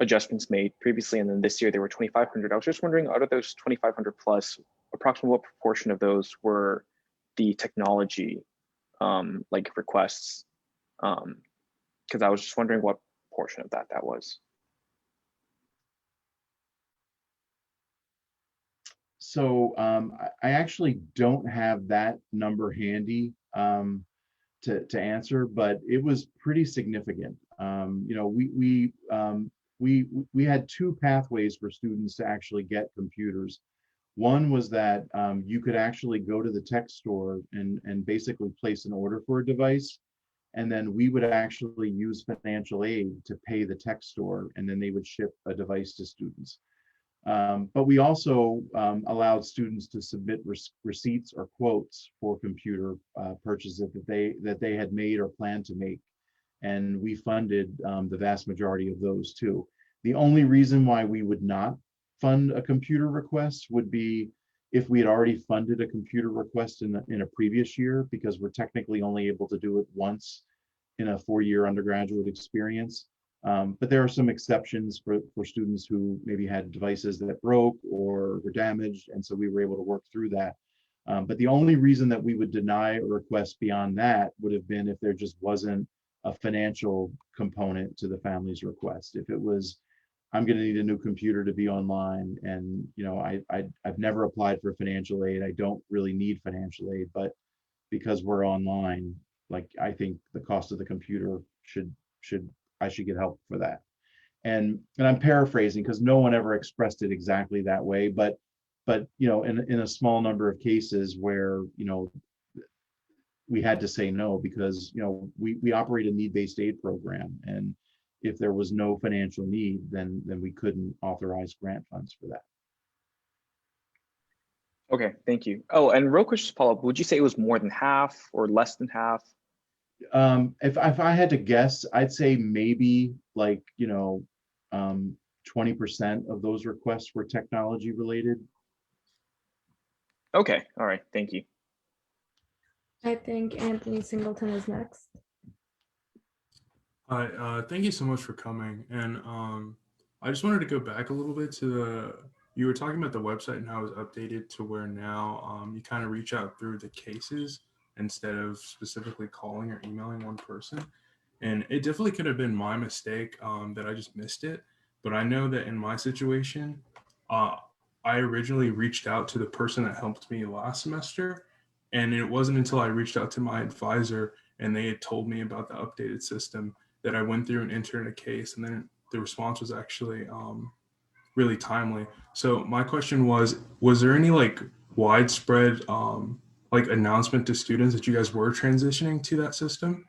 adjustments made previously, and then this year they were 2,500. I was just wondering, out of those 2,500 plus, approximately what proportion of those were the technology like requests? Because I was just wondering what portion of that was. So I actually don't have that number handy to answer, but it was pretty significant. You know, we had two pathways for students to actually get computers. One was that you could actually go to the tech store and basically place an order for a device, and then we would actually use financial aid to pay the tech store, and then they would ship a device to students. But we also allowed students to submit receipts or quotes for computer purchases that they had made or planned to make, and we funded the vast majority of those too. The only reason why we would not fund a computer request would be if we had already funded a computer request in a previous year, because we're technically only able to do it once in a 4-year undergraduate experience. But there are some exceptions for students who maybe had devices that broke or were damaged, and so we were able to work through that. But the only reason that we would deny a request beyond that would have been if there just wasn't a financial component to the family's request. If it was, I'm going to need a new computer to be online, and you know, I've never applied for financial aid. I don't really need financial aid, but because we're online, like I think the cost of the computer I should get help for that. And I'm paraphrasing because no one ever expressed it exactly that way, but you know, in a small number of cases where, you know, we had to say no because, you know, we operate a need-based aid program, and if there was no financial need, then we couldn't authorize grant funds for that. Okay, thank you. Oh, and real quick, just follow up. Would you say it was more than half or less than half? If I had to guess, I'd say maybe like, you know, 20% of those requests were technology related. Okay, all right, thank you. I think Anthony Singleton is next. Hi, thank you so much for coming. And I just wanted to go back a little bit to you were talking about the website and how it was updated to where now you kind of reach out through the cases instead of specifically calling or emailing one person. And it definitely could have been my mistake that I just missed it. But I know that in my situation, I originally reached out to the person that helped me last semester. And it wasn't until I reached out to my advisor and they had told me about the updated system that I went through and entered a case. And then the response was actually really timely. So my question was there any like widespread like announcement to students that you guys were transitioning to that system?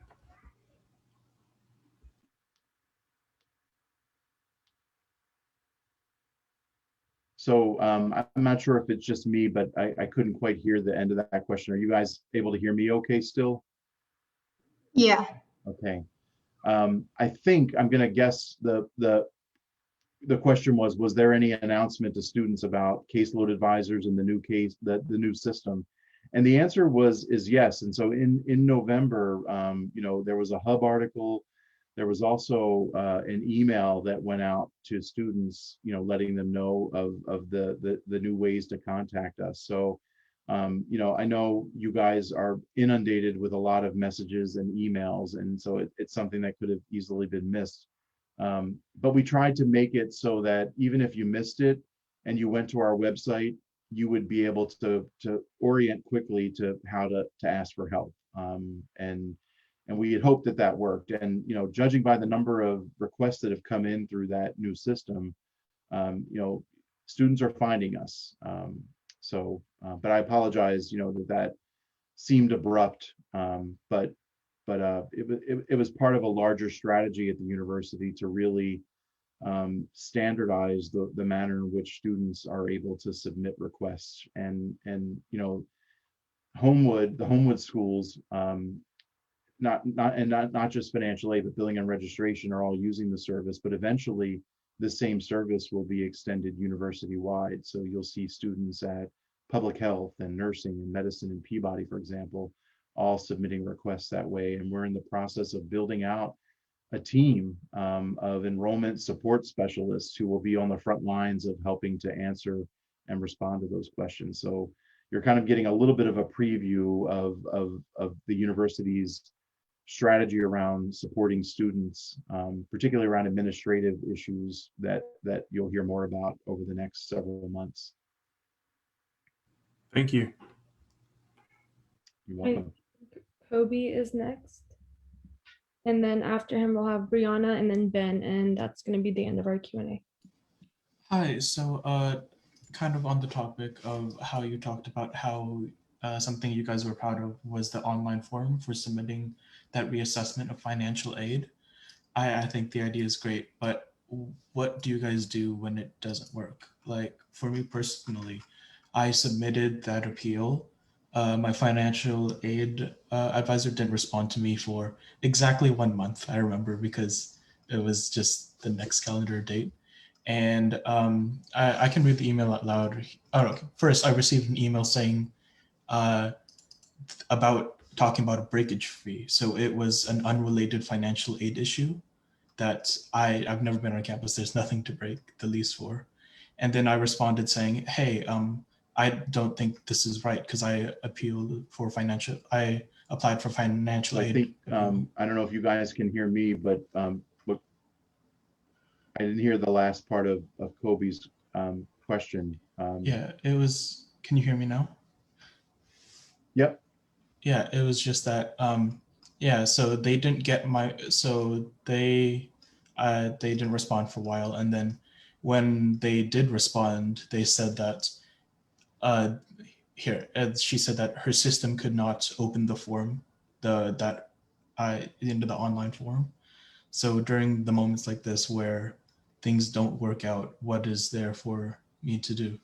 So I'm not sure if it's just me, but I couldn't quite hear the end of that question. Are you guys able to hear me okay still? Yeah. Okay. I think I'm going to guess the question was there any announcement to students about caseload advisors and the new system? And the answer is yes. And so in November, you know, there was a Hub article. There was also an email that went out to students, you know, letting them know of the new ways to contact us. So, you know, I know you guys are inundated with a lot of messages and emails, and so it's something that could have easily been missed. But we tried to make it so that even if you missed it and you went to our website, you would be able to orient quickly to how to ask for help. And we had hoped that that worked. And, you know, judging by the number of requests that have come in through that new system, you know, students are finding us. But I apologize, you know, that seemed abrupt, but it was part of a larger strategy at the university to really standardize the manner in which students are able to submit requests. And you know, the Homewood schools, not just financial aid, but billing and registration are all using the service, but eventually the same service will be extended university wide. So you'll see students at public health and nursing and medicine and Peabody, for example, all submitting requests that way. And we're in the process of building out a team of enrollment support specialists who will be on the front lines of helping to answer and respond to those questions. So you're kind of getting a little bit of a preview of the university's strategy around supporting students, particularly around administrative issues that you'll hear more about over the next several months. Thank you. You're Right. welcome. Kobe is next. And then after him, we'll have Brianna and then Ben, and that's going to be the end of our Q&A. Hi, so kind of on the topic of how you talked about how something you guys were proud of was the online form for submitting that reassessment of financial aid. I think the idea is great, but what do you guys do when it doesn't work? Like for me personally, I submitted that appeal. My financial aid advisor didn't respond to me for exactly 1 month, I remember, because it was just the next calendar date. And I can read the email out loud. Oh, okay. First, I received an email saying about talking about a breakage fee. So it was an unrelated financial aid issue that I've never been on campus. There's nothing to break the lease for. And then I responded saying, hey, I don't think this is right because I applied for financial I aid. think, I don't know if you guys can hear me, but what I didn't hear the last part of Kobe's question. Yeah, it was, can you hear me now? Yep. Yeah, it was just that, yeah, so they didn't get they didn't respond for a while. And then when they did respond, they said that, she said that her system could not open the form, into the online form. So during the moments like this where things don't work out, what is there for me to do?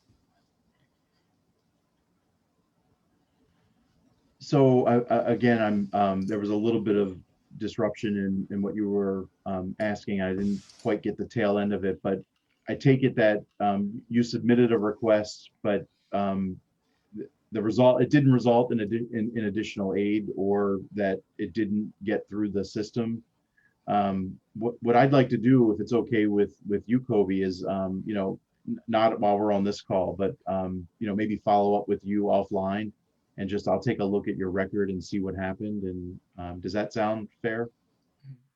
So again, there was a little bit of disruption in what you were asking. I didn't quite get the tail end of it, but I take it that you submitted a request, but the result, it didn't result in additional aid, or that it didn't get through the system. What I'd like to do, if it's okay with you, Kobe, is not while we're on this call, but maybe follow up with you offline, and just I'll take a look at your record and see what happened. And does that sound fair?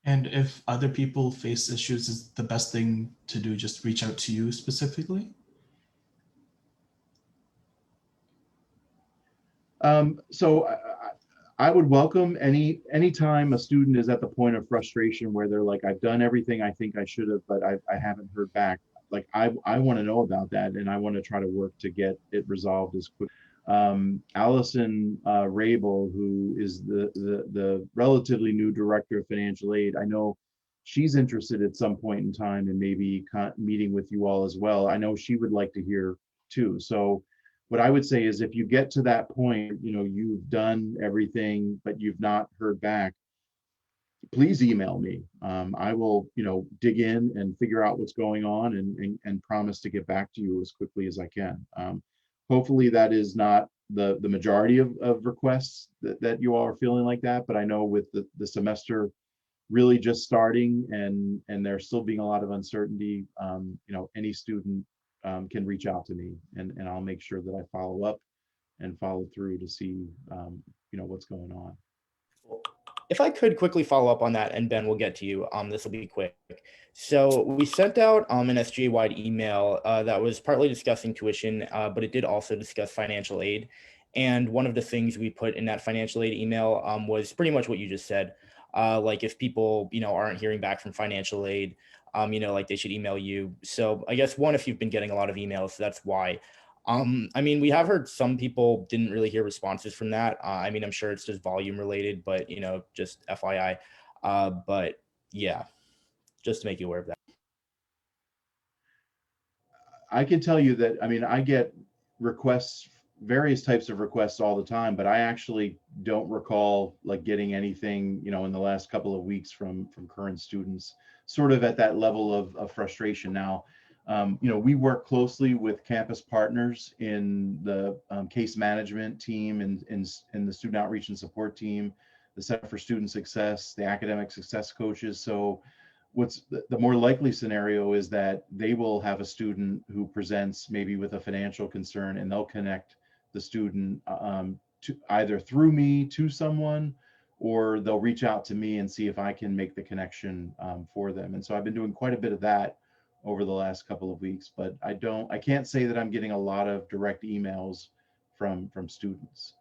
And if other people face issues, is the best thing to do just reach out to you specifically? So I would welcome any time a student is at the point of frustration where they're like, I've done everything I think I should have, but I haven't heard back. Like I want to know about that, and I want to try to work to get it resolved as quick. Allison Rabel, who is the relatively new director of financial aid, I know she's interested at some point in time in maybe meeting with you all as well. I know she would like to hear too. So what I would say is, if you get to that point, you've done everything, but you've not heard back, please email me. I will, dig in and figure out what's going on, and promise to get back to you as quickly as I can. Hopefully that is not the majority of requests that you all are feeling like that, but I know with the semester really just starting and there still being a lot of uncertainty, any student can reach out to me, and I'll make sure that I follow up and follow through to see what's going on. If I could quickly follow up on that, and Ben will get to you, this will be quick. So we sent out an SGA-wide email that was partly discussing tuition, but it did also discuss financial aid. And one of the things we put in that financial aid email was pretty much what you just said. Like if people, aren't hearing back from financial aid, like they should email you. So I guess if you've been getting a lot of emails, that's why. We have heard some people didn't really hear responses from that. I'm sure it's just volume related, but just FYI. But yeah, just to make you aware of that. I can tell you that, I get requests, various types of requests all the time, but I actually don't recall like getting anything, in the last couple of weeks from current students, sort of at that level of frustration. Now, we work closely with campus partners in the case management team and in the student outreach and support team the Center for Student Success, the academic success coaches. So what's the more likely scenario is that they will have a student who presents maybe with a financial concern, and they'll connect the student to either through me to someone, or they'll reach out to me and see if I can make the connection for them. And so I've been doing quite a bit of that over the last couple of weeks, but I can't say that I'm getting a lot of direct emails from students.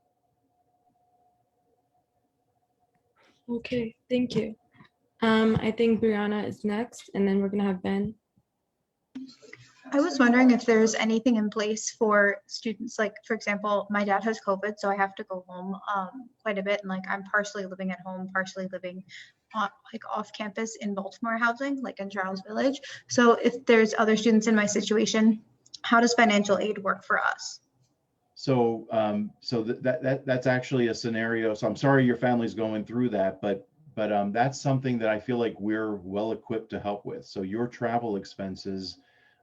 Okay, thank you. I think Brianna is next, and then we're gonna have Ben. I was wondering if there's anything in place for students, like, for example, my dad has COVID, so I have to go home quite a bit. And like, I'm partially living at home, partially living off campus in Baltimore housing, like in Charles Village. So if there's other students in my situation, how does financial aid work for us? So that's actually a scenario. So I'm sorry your family's going through that, but that's something that I feel like we're well equipped to help with. So your travel expenses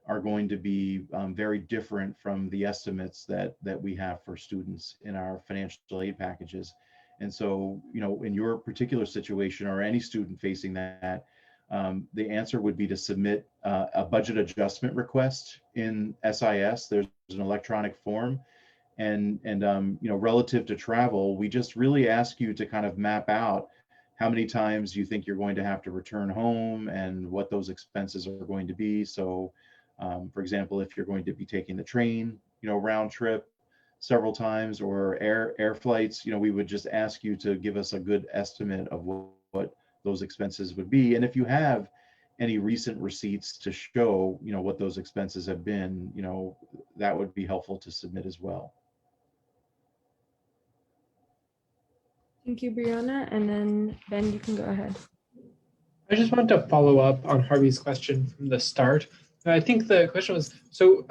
are going to be very different from the estimates that we have for students in our financial aid packages. And so, in your particular situation, or any student facing that, the answer would be to submit a budget adjustment request in SIS. There's an electronic form. And relative to travel, we just really ask you to kind of map out how many times you think you're going to have to return home and what those expenses are going to be. So, for example, if you're going to be taking the train, round trip several times, or air flights, we would just ask you to give us a good estimate of what those expenses would be. And if you have any recent receipts to show, what those expenses have been, that would be helpful to submit as well. Thank you, Brianna, and then Ben, you can go ahead. I just wanted to follow up on Harvey's question from the start. I think the question was, so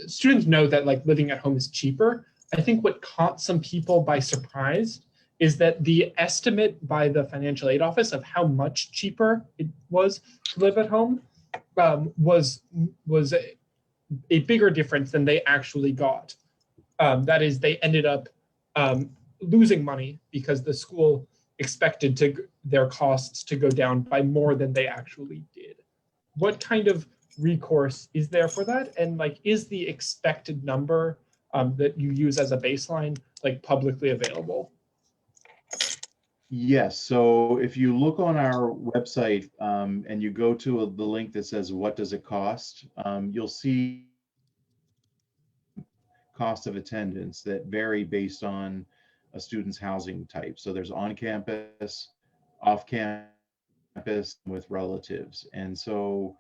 students know that like living at home is cheaper. I think what caught some people by surprise is that the estimate by the financial aid office of how much cheaper it was to live at home was a bigger difference than they actually got. That is, they ended up losing money because the school expected their costs to go down by more than they actually did. What kind of recourse is there for that? And like, is the expected number that you use as a baseline like publicly available? Yes. So if you look on our website and you go to the link that says, what does it cost? You'll see cost of attendance that vary based on a student's housing type. So there's on campus, off campus, with relatives. And so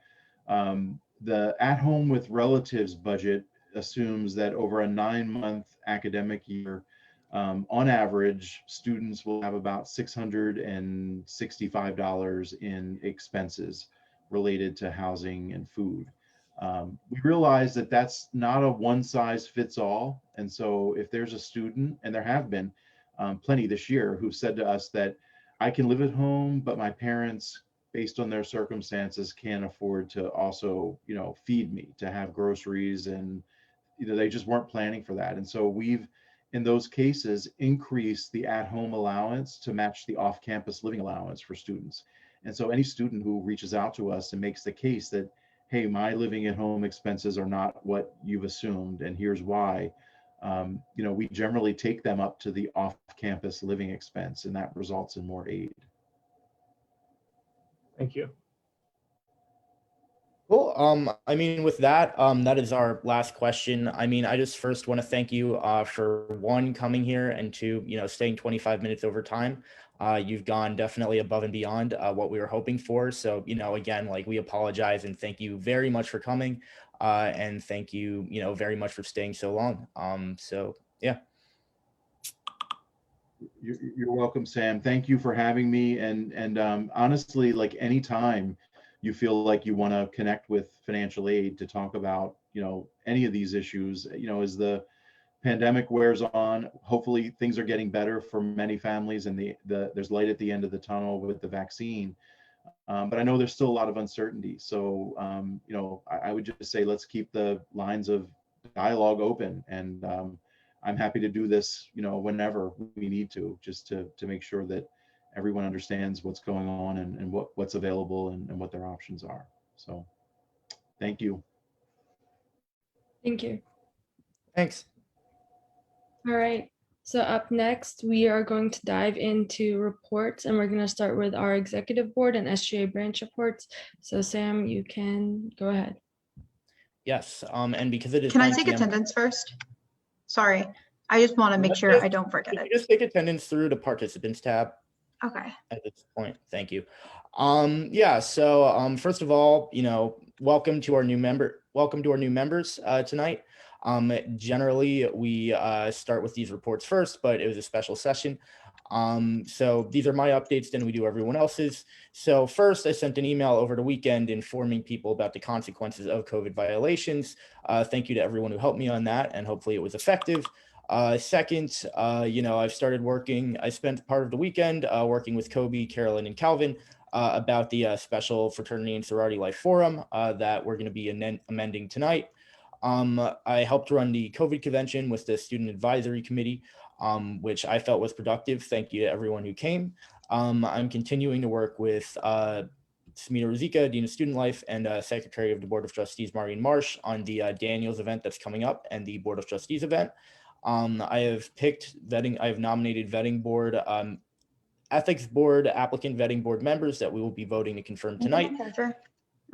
the at home with relatives budget assumes that over a 9-month academic year, on average, students will have about $665 in expenses related to housing and food. We realize that that's not a one size fits all. And so if there's a student, and there have been plenty this year, who've said to us that I can live at home, but my parents, based on their circumstances, can't afford to also, feed me, to have groceries, and they just weren't planning for that. And so we've, in those cases, increased the at-home allowance to match the off-campus living allowance for students. And so any student who reaches out to us and makes the case that, hey, my living at home expenses are not what you've assumed, and here's why, we generally take them up to the off-campus living expense, and that results in more aid. Thank you. Cool. I mean, with that, that is our last question. I mean, I just first want to thank you for one, coming here, and two, staying 25 minutes over time. You've gone definitely above and beyond what we were hoping for. So, again, like, we apologize and thank you very much for coming. And thank you, very much for staying so long. So yeah. You're welcome, Sam. Thank you for having me. And honestly, like, anytime you feel like you want to connect with financial aid to talk about, any of these issues, as the pandemic wears on, hopefully things are getting better for many families, and there's light at the end of the tunnel with the vaccine. But I know there's still a lot of uncertainty. So, I would just say, let's keep the lines of dialogue open. And I'm happy to do this, whenever we need to, just to make sure that everyone understands what's going on and what's available and what their options are. So thank you. Thank you. Thanks. All right. So up next, we are going to dive into reports, and we're going to start with our executive board and SGA branch reports. So Sam, you can go ahead. Yes. And because it is Can I 9 take p.m. attendance first? Sorry, I just want to make sure I don't forget Can it. you just take attendance through the participants tab Okay. at this point? Thank you. Yeah. So first of all, welcome to our new members tonight. Generally, we start with these reports first, but it was a special session. So these are my updates, then we do everyone else's. So first, I sent an email over the weekend informing people about the consequences of COVID violations. Thank you to everyone who helped me on that, and hopefully it was effective. Second, I've started working. I spent part of the weekend working with Kobe, Carolyn, and Calvin about the special fraternity and sorority life forum that we're going to be amending tonight. I helped run the COVID convention with the student advisory committee, which I felt was productive. Thank you to everyone who came. I'm continuing to work with Smita Ruzika, Dean of Student Life, and Secretary of the Board of Trustees, Maureen Marsh, on the Daniels event that's coming up and the Board of Trustees event. I have nominated vetting board, ethics board, applicant vetting board members that we will be voting to confirm tonight.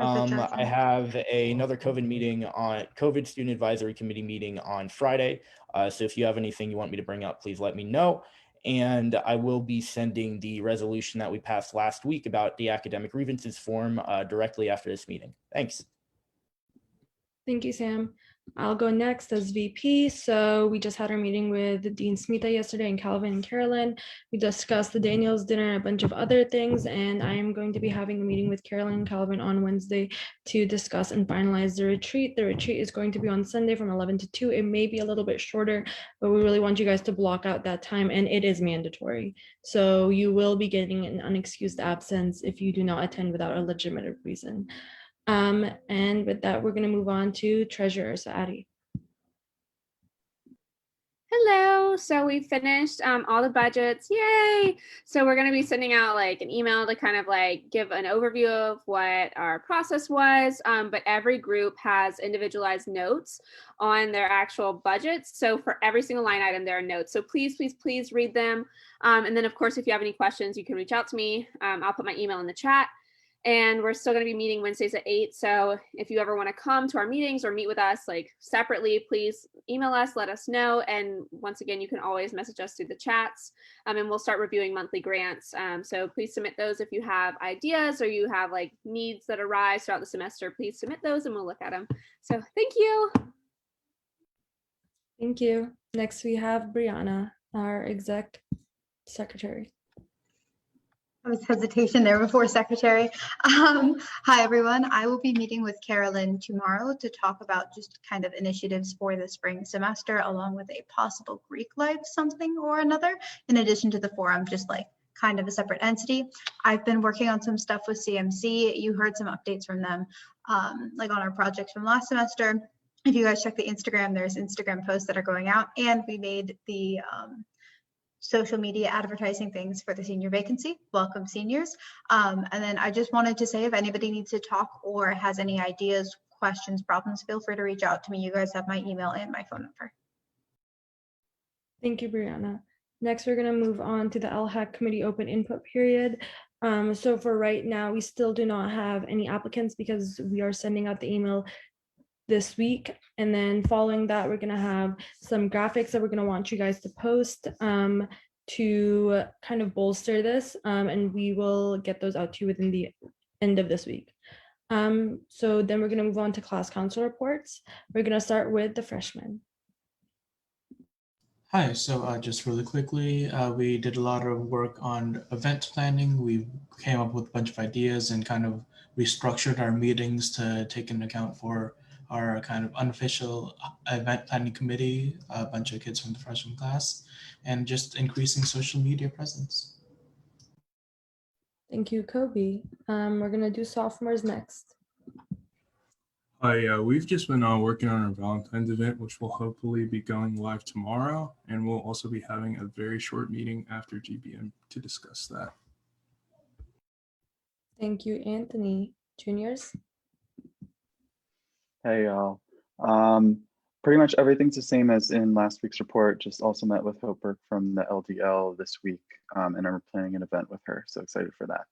I have another COVID student advisory committee meeting on Friday. So if you have anything you want me to bring up, please let me know. And I will be sending the resolution that we passed last week about the academic grievances form directly after this meeting. Thanks. Thank you, Sam. I'll go next as VP. So we just had our meeting with Dean Smita yesterday and Calvin and Carolyn. We discussed the Daniels dinner and a bunch of other things. And I am going to be having a meeting with Carolyn and Calvin on Wednesday to discuss and finalize the retreat. The retreat is going to be on Sunday from 11 to 2. It may be a little bit shorter, but we really want you guys to block out that time, and it is mandatory. So you will be getting an unexcused absence if you do not attend without a legitimate reason. And with that, we're going to move on to treasurer. So Addie. Hello. So we finished all the budgets. Yay. So we're going to be sending out like an email to kind of like give an overview of what our process was. But every group has individualized notes on their actual budgets. So for every single line item, there are notes. So please, please, please read them. And then of course, if you have any questions, you can reach out to me. I'll put my email in the chat. And we're still going to be meeting Wednesdays at 8. So if you ever want to come to our meetings or meet with us like separately, please email us, let us know. And once again, you can always message us through the chats, and we'll start reviewing monthly grants. So please submit those if you have ideas or you have like needs that arise throughout the semester. Please submit those and we'll look at them. So thank you. Thank you. Next, we have Brianna, our exec secretary. There was hesitation there before secretary. Hi, everyone. I will be meeting with Carolyn tomorrow to talk about just kind of initiatives for the spring semester, along with a possible Greek life something or another, in addition to the forum, just like kind of a separate entity. I've been working on some stuff with CMC. You heard some updates from them, like on our projects from last semester. If you guys check the Instagram, there's Instagram posts that are going out, and we made the social media advertising things for the senior vacancy. Welcome, seniors. And then I just wanted to say, if anybody needs to talk or has any ideas, questions, problems, feel free to reach out to me. You guys have my email and my phone number. Thank you, Brianna. Next, we're going to move on to the LHAC committee open input period. So for right now, we still do not have any applicants because we are sending out the email this week. And then following that, we're going to have some graphics that we're going to want you guys to post to kind of bolster this. And we will get those out to you within the end of this week. So then we're going to move on to class council reports. We're going to start with the freshmen. Hi, so just really quickly, we did a lot of work on event planning. We came up with a bunch of ideas and kind of restructured our meetings to take into account for our kind of unofficial event planning committee, a bunch of kids from the freshman class, and just increasing social media presence. Thank you, Kobe. We're gonna do sophomores next. Hi, we've just been working on our Valentine's event, which will hopefully be going live tomorrow, and we'll also be having a very short meeting after GBM to discuss that. Thank you, Anthony. Juniors? Hey y'all. Pretty much everything's the same as in last week's report. Just also met with Hoper from the LDL this week, and I'm planning an event with her. So excited for that.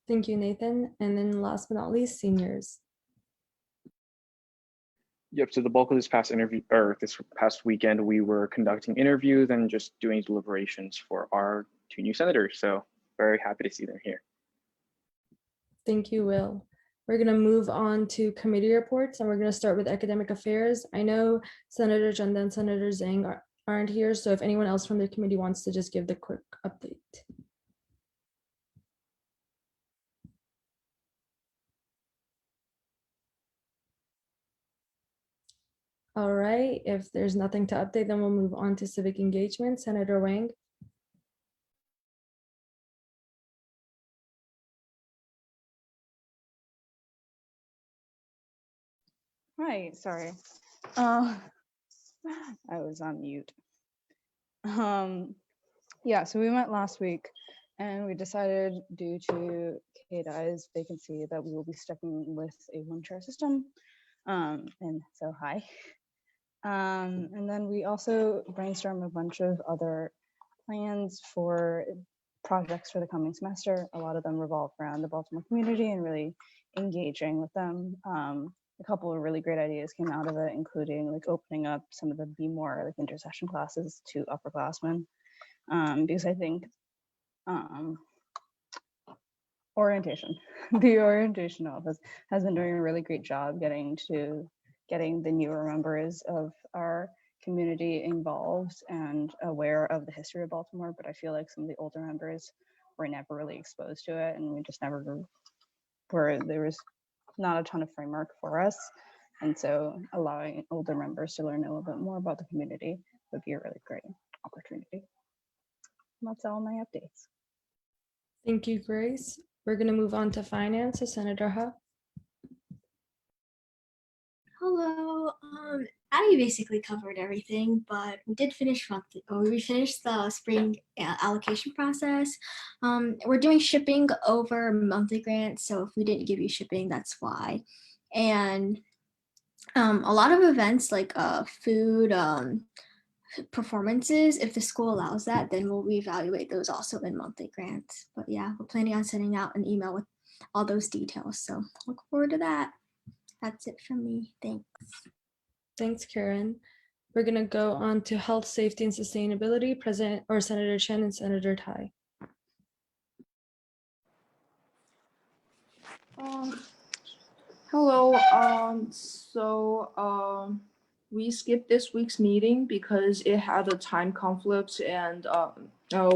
Thank you, Nathan. And then last but not least, seniors. Yep. So the bulk of this past interview or this past weekend, we were conducting interviews and just doing deliberations for our 2 new senators. So very happy to see them here. Thank you, Will. We're going to move on to committee reports, and we're going to start with academic affairs. I know Senator Chanda and Senator Zhang aren't here, so if anyone else from the committee wants to just give the quick update. All right, if there's nothing to update, then we'll move on to civic engagement. Senator Wang. Hi, sorry. I was on mute. Yeah, so we met last week and we decided due to KDI's vacancy that we will be sticking with a one-chair system. And so hi. And then we also brainstormed a bunch of other plans for projects for the coming semester. A lot of them revolve around the Baltimore community and really engaging with them. A couple of really great ideas came out of it, including like opening up some of the Be More like intercession classes to upperclassmen, because I think orientation, the orientation office has been doing a really great job getting the newer members of our community involved and aware of the history of Baltimore. But I feel like some of the older members were never really exposed to it, and we just never were. There was not a ton of framework for us, and so allowing older members to learn a little bit more about the community would be a really great opportunity. And that's all my updates. Thank you, Grace. We're going to move on to finance. So Senator Ha. Hello. Abby basically covered everything, but we did finish we finished the spring allocation process. We're doing shipping over monthly grants, so if we didn't give you shipping, that's why. And a lot of events like food performances, if the school allows that, then we'll reevaluate those also in monthly grants. But yeah, we're planning on sending out an email with all those details, so look forward to that. That's it from me. Thanks. Thanks, Karen. We're going to go on to health, safety, and sustainability. President or Senator Chen and Senator Tai. Hello. We skipped this week's meeting because it had a time conflict and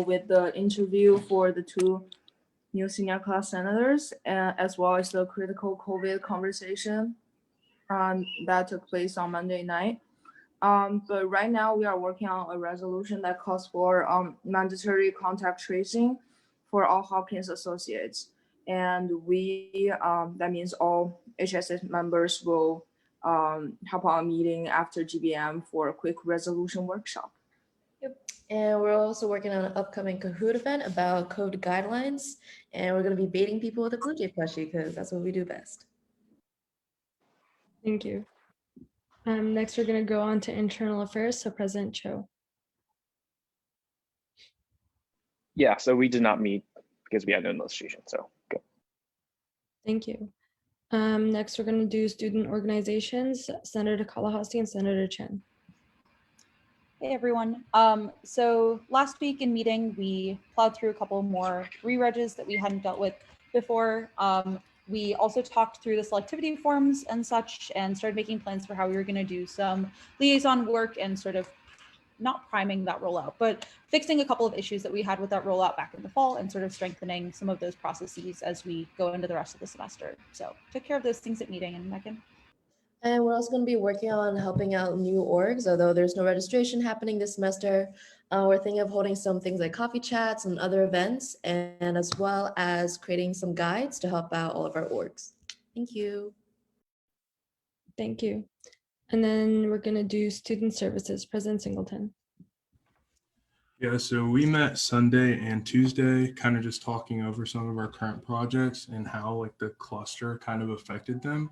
with the interview for the 2 new senior class senators, as well as the critical COVID conversation that took place on Monday night. But right now we are working on a resolution that calls for mandatory contact tracing for all Hopkins associates. And we, that means all HSS members will hop on a meeting after GBM for a quick resolution workshop. Yep. And we're also working on an upcoming Kahoot event about code guidelines. And we're going to be baiting people with a Blue Jay plushie because that's what we do best. Thank you. Next, we're going to go on to internal affairs. So President Cho. Yeah, so we did not meet because we had no illustration. So go. Thank you. Next, we're going to do student organizations. Senator Kalahasti and Senator Chen. Hey everyone. So last week in meeting, we plowed through a couple more re-regs that we hadn't dealt with before. We also talked through the selectivity forms and such and started making plans for how we were going to do some liaison work and sort of not priming that rollout, but fixing a couple of issues that we had with that rollout back in the fall and sort of strengthening some of those processes as we go into the rest of the semester. So took care of those things at meeting. And Megan? And we're also going to be working on helping out new orgs, although there's no registration happening this semester. We're thinking of holding some things like coffee chats and other events, and as well as creating some guides to help out all of our orgs. Thank you. Thank you. And then we're going to do student services. President Singleton. Yeah, so we met Sunday and Tuesday, kind of just talking over some of our current projects and how like the cluster kind of affected them.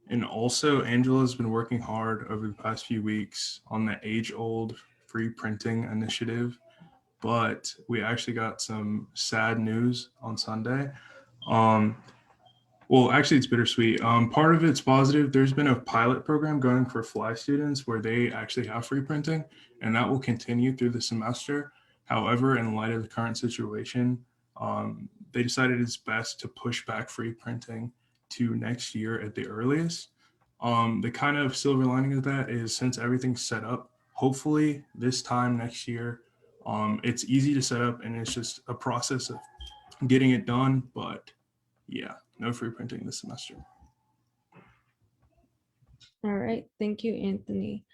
And also, Angela's been working hard over the past few weeks on the age-old free printing initiative, but we actually got some sad news on Sunday. Um, well, actually, it's bittersweet. Part of it's positive. There's been a pilot program going for Fly students where they actually have free printing, and that will continue through the semester. However, in light of the current situation, they decided it's best to push back free printing to next year at the earliest. The kind of silver lining of that is since everything's set up, hopefully this time next year, it's easy to set up and it's just a process of getting it done. But yeah, no free printing this semester. All right, thank you, Anthony.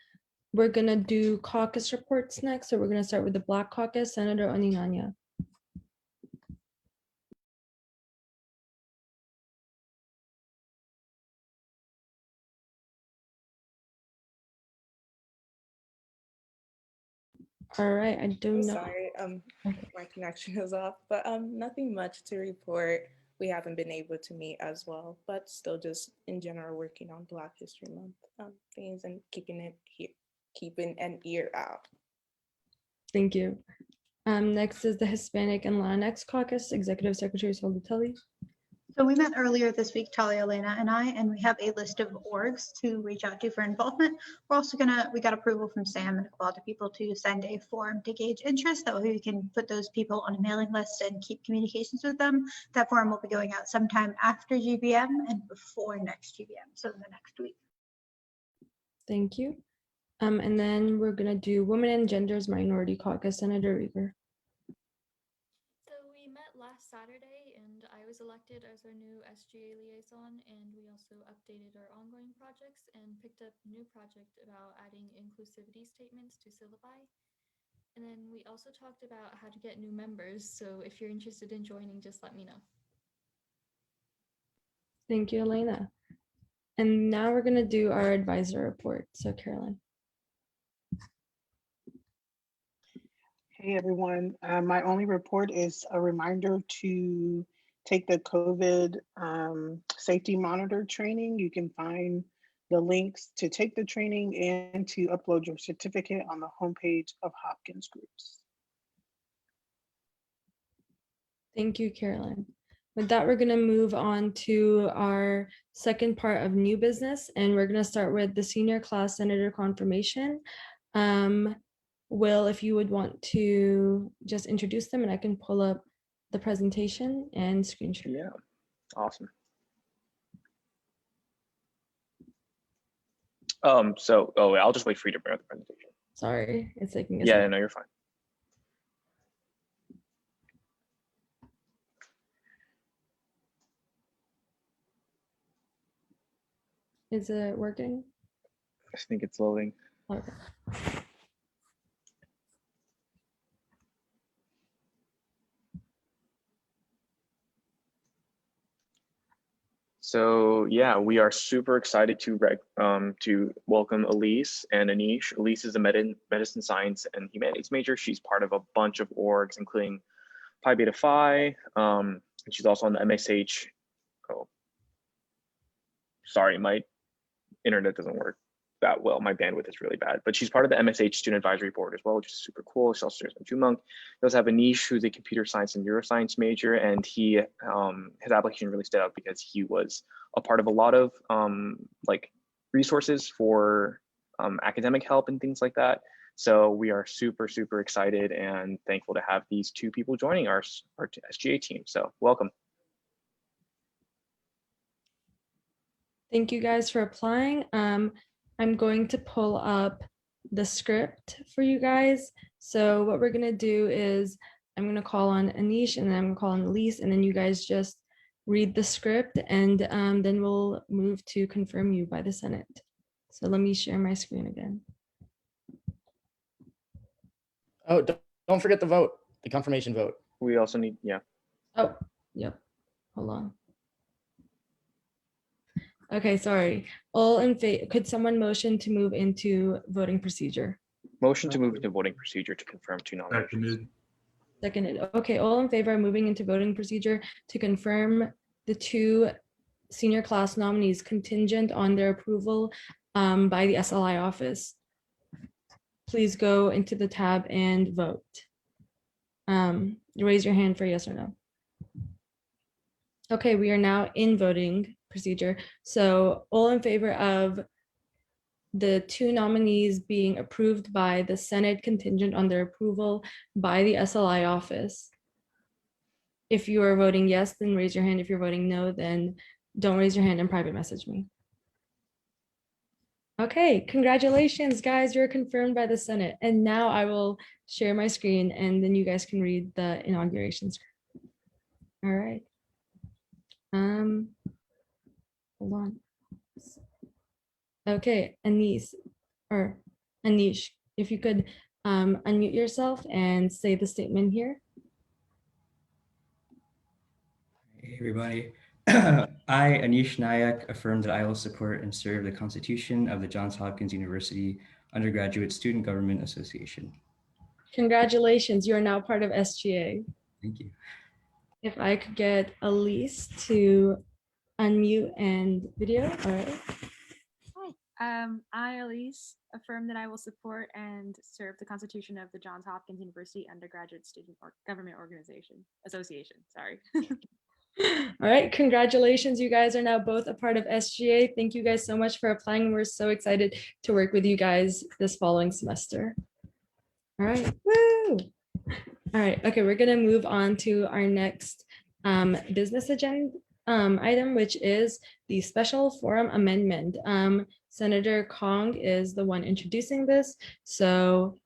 We're gonna do caucus reports next, so we're gonna start with the Black Caucus, Senator Oninanya. All right, I don't know. Sorry, my connection is off, but nothing much to report. We haven't been able to meet as well, but still just in general working on Black History Month things and keeping an ear out. Thank you. Next is the Hispanic and Latinx Caucus, Executive Secretary Solitelli. So we met earlier this week, Talia, Elena, and I, and we have a list of orgs to reach out to for involvement. We're also we got approval from Sam and a couple other people to send a form to gauge interest. That way we can put those people on a mailing list and keep communications with them. That form will be going out sometime after GBM and before next GBM, so in the next week. Thank you. And then we're gonna do Women and Genders Minority Caucus, Senator Rieger. So we met last Saturday and I was elected as our new SGA liaison, and we also updated our ongoing projects and picked up a new project about adding inclusivity statements to syllabi. And then we also talked about how to get new members. So if you're interested in joining, just let me know. Thank you, Elena. And now we're gonna do our advisor report. So Carolyn. Hey everyone, my only report is a reminder to take the COVID safety monitor training. You can find the links to take the training and to upload your certificate on the homepage of Hopkins Groups. Thank you, Carolyn. With that, we're gonna move on to our second part of new business, and we're gonna start with the senior class senator confirmation. Will, if you would want to just introduce them, and I can pull up the presentation and screen share. Yeah, awesome. I'll just wait for you to bring up the presentation. Sorry, it's taking a Yeah, second. no, you're fine. Is it working? I think it's loading. Okay. So yeah, we are super excited to welcome Elise and Anish. Elise is a medicine science and humanities major. She's part of a bunch of orgs, including Pi Beta Phi, and she's also on the MSH. Oh, sorry, my internet doesn't work that well. My bandwidth is really bad, but she's part of the MSH Student Advisory Board as well, which is super cool. She also serves on JUMONK. We also have Anish, who's a computer science and neuroscience major, and he his application really stood out because he was a part of a lot of like resources for academic help and things like that. So we are super, super excited and thankful to have these two people joining our SGA team. So welcome. Thank you guys for applying. I'm going to pull up the script for you guys. So what we're gonna do is I'm gonna call on Anish and then I'm gonna call on Elise, and then you guys just read the script, and then we'll move to confirm you by the Senate. So let me share my screen again. Oh, don't forget the vote, the confirmation vote. We also need, yeah. Oh, yep. Hold on. Okay, sorry. All in favor, could someone motion to move into voting procedure? Motion to move into voting procedure to confirm 2 nominations. Seconded. Seconded. Okay, all in favor of moving into voting procedure to confirm the 2 senior class nominees contingent on their approval by the SLI office. Please go into the tab and vote. Raise your hand for yes or no. Okay, we are now in voting procedure. So all in favor of the 2 nominees being approved by the Senate contingent on their approval by the SLI office. If you are voting yes, then raise your hand. If you're voting no, then don't raise your hand and private message me. Okay, congratulations, guys. You're confirmed by the Senate. And now I will share my screen and then you guys can read the inauguration script. All right. Hold on. Okay, Anish, if you could unmute yourself and say the statement here. Hey everybody. I, Anish Nayak, affirm that I will support and serve the Constitution of the Johns Hopkins University Undergraduate Student Government Association. Congratulations, you are now part of SGA. Thank you. If I could get Elise to unmute and video, all right. I, Elise, affirm that I will support and serve the Constitution of the Johns Hopkins University Undergraduate Student Government Association. Sorry. All right, congratulations. You guys are now both a part of SGA. Thank you guys so much for applying. We're so excited to work with you guys this following semester. All right, woo! All right, okay, we're gonna move on to our next business agenda item, which is the special forum amendment. Senator Kong is the one introducing this. So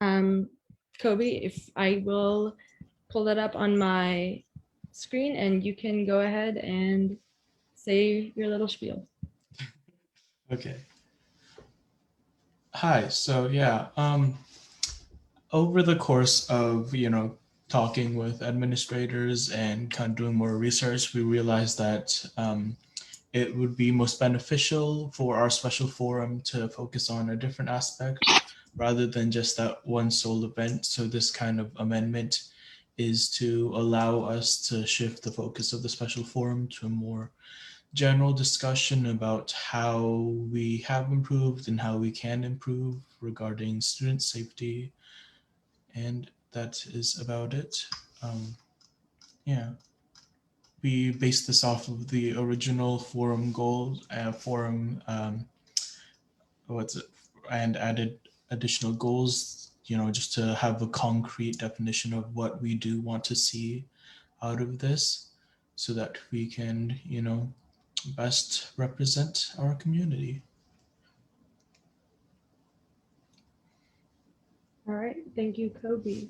Kobe, if I will pull that up on my screen and you can go ahead and say your little spiel. Okay. Hi, so yeah, over the course of, talking with administrators and kind of doing more research, we realized that it would be most beneficial for our special forum to focus on a different aspect rather than just that one sole event. So this kind of amendment is to allow us to shift the focus of the special forum to a more general discussion about how we have improved and how we can improve regarding student safety. And that is about it. Yeah. We based this off of the original forum goals, and added additional goals, just to have a concrete definition of what we do want to see out of this so that we can, best represent our community. All right, thank you, Kobe.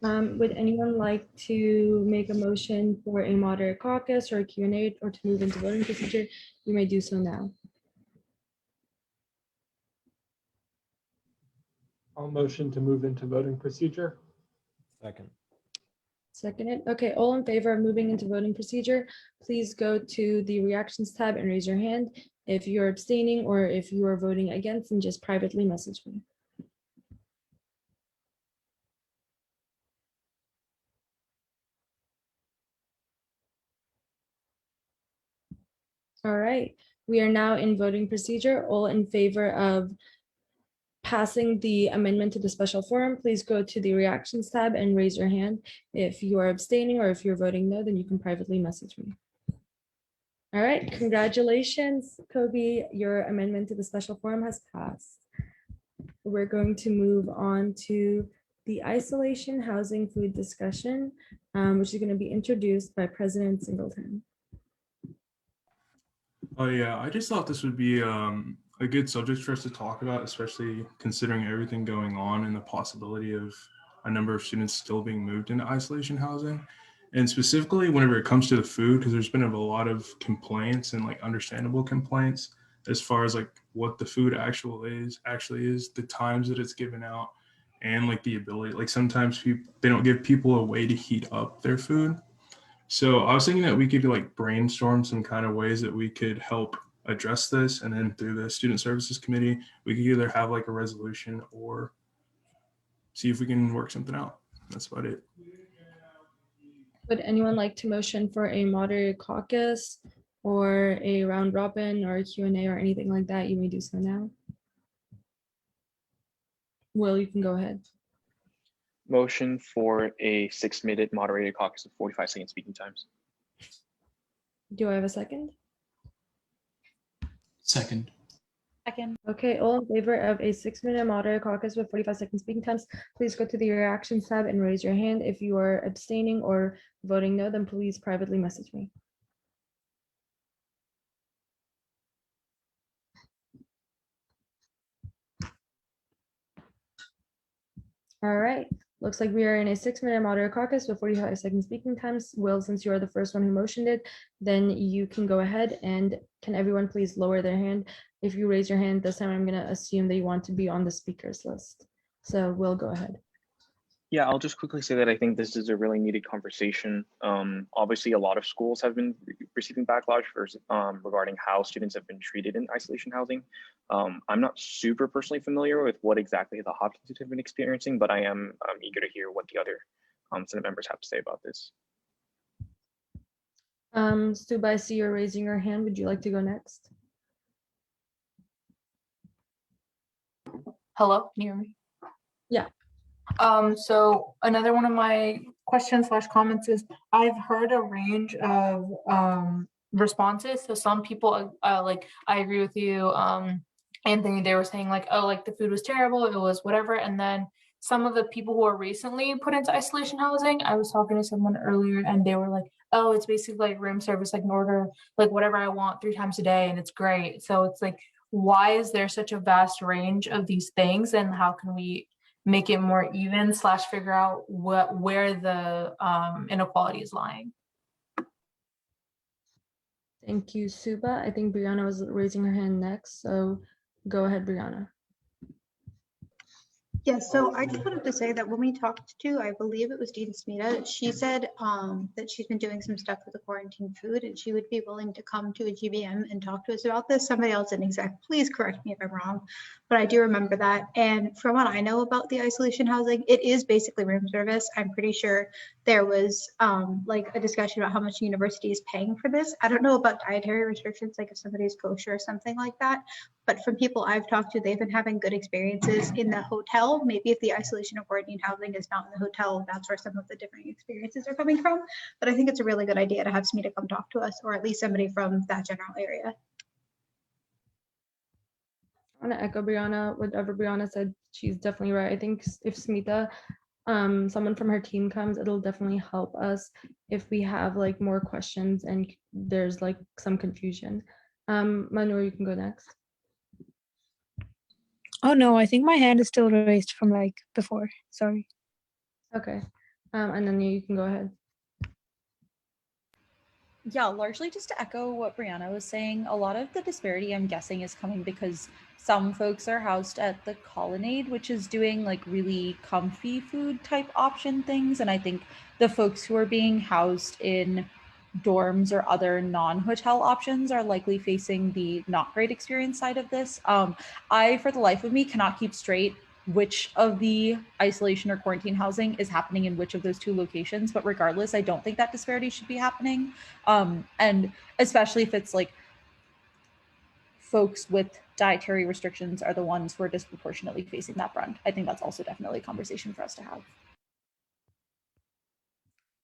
Would anyone like to make a motion for a moderate caucus or a Q&A or to move into voting procedure? You may do so now. I'll motion to move into voting procedure. Second. Seconded. Okay, all in favor of moving into voting procedure, please go to the reactions tab and raise your hand. If you're abstaining or if you are voting against, and just privately message me. All right, we are now in voting procedure. All in favor of passing the amendment to the special forum, please go to the reactions tab and raise your hand. If you are abstaining or if you're voting no, then you can privately message me. All right, congratulations, Kobe. Your amendment to the special forum has passed. We're going to move on to the isolation housing food discussion, which is going to be introduced by President Singleton. Oh yeah, I just thought this would be a good subject for us to talk about, especially considering everything going on and the possibility of a number of students still being moved into isolation housing. And specifically whenever it comes to the food, because there's been a lot of complaints and like understandable complaints as far as like what the food actually is, the times that it's given out, and like the ability, like sometimes they don't give people a way to heat up their food. So I was thinking that we could like brainstorm some kind of ways that we could help address this, and then through the student services committee, we could either have like a resolution or see if we can work something out. That's about it. Would anyone like to motion for a moderated caucus or a round robin or a Q&A or anything like that? You may do so now. Will, you can go ahead. Motion for a 6-minute moderated caucus of 45-second speaking times. Do I have a second? Second. Second. Okay, all in favor of a 6-minute moderated caucus with 45-second speaking times, please go to the reactions tab and raise your hand. If you are abstaining or voting no, then please privately message me. All right, looks like we are in a 6-minute moderated caucus with 45-second speaking times. Will, since you are the first one who motioned it, then you can go ahead, and can everyone please lower their hand? If you raise your hand this time, I'm gonna assume that you want to be on the speakers list. So Will, go ahead. Yeah, I'll just quickly say that I think this is a really needed conversation. Obviously, a lot of schools have been receiving backlash regarding how students have been treated in isolation housing. I'm not super personally familiar with what exactly the Hopkins have been experiencing, but I am eager to hear what the other Senate members have to say about this. Stu, I see you're raising your hand. Would you like to go next? Hello, can you hear me? Yeah. So another one of my questions / comments is I've heard a range of responses. So some people like, I agree with you, Anthony, they were saying like, oh, like the food was terrible, it was whatever. And then some of the people who are recently put into isolation housing, I was talking to someone earlier and they were like, oh, it's basically like room service, I can order like whatever I want 3 times a day and it's great. So it's like, why is there such a vast range of these things, and how can we make it more even / figure out where the inequality is lying? Thank you, Suba. I think Brianna was raising her hand next, so go ahead, Brianna. Yes, so I just wanted to say that when we talked to, I believe it was Dean Smita, she said that she's been doing some stuff with the quarantine food and she would be willing to come to a GBM and talk to us about this. Somebody else didn't exactly, please correct me if I'm wrong, but I do remember that. And from what I know about the isolation housing, it is basically room service. I'm pretty sure there was like a discussion about how much the university is paying for this. I don't know about dietary restrictions, like if somebody's kosher or something like that, but from people I've talked to, they've been having good experiences in the hotel. Maybe if the isolation or quarantine housing is not in the hotel, that's where some of the different experiences are coming from. But I think it's a really good idea to have Smita come talk to us, or at least somebody from that general area. I want to echo Brianna, whatever Brianna said, she's definitely right. I think if Smita, someone from her team comes, it'll definitely help us if we have like more questions and there's like some confusion. Manur, you can go next. Oh no, I think my hand is still raised from like before. Sorry. Okay. And then you can go ahead. Yeah, largely just to echo what Brianna was saying, a lot of the disparity I'm guessing is coming because some folks are housed at the Colonnade, which is doing like really comfy food type option things. And I think the folks who are being housed in dorms or other non-hotel options are likely facing the not great experience side of this. I, for the life of me, cannot keep straight which of the isolation or quarantine housing is happening in which of those 2 locations. But regardless, I don't think that disparity should be happening. And especially if it's like folks with dietary restrictions are the ones who are disproportionately facing that brunt. I think that's also definitely a conversation for us to have.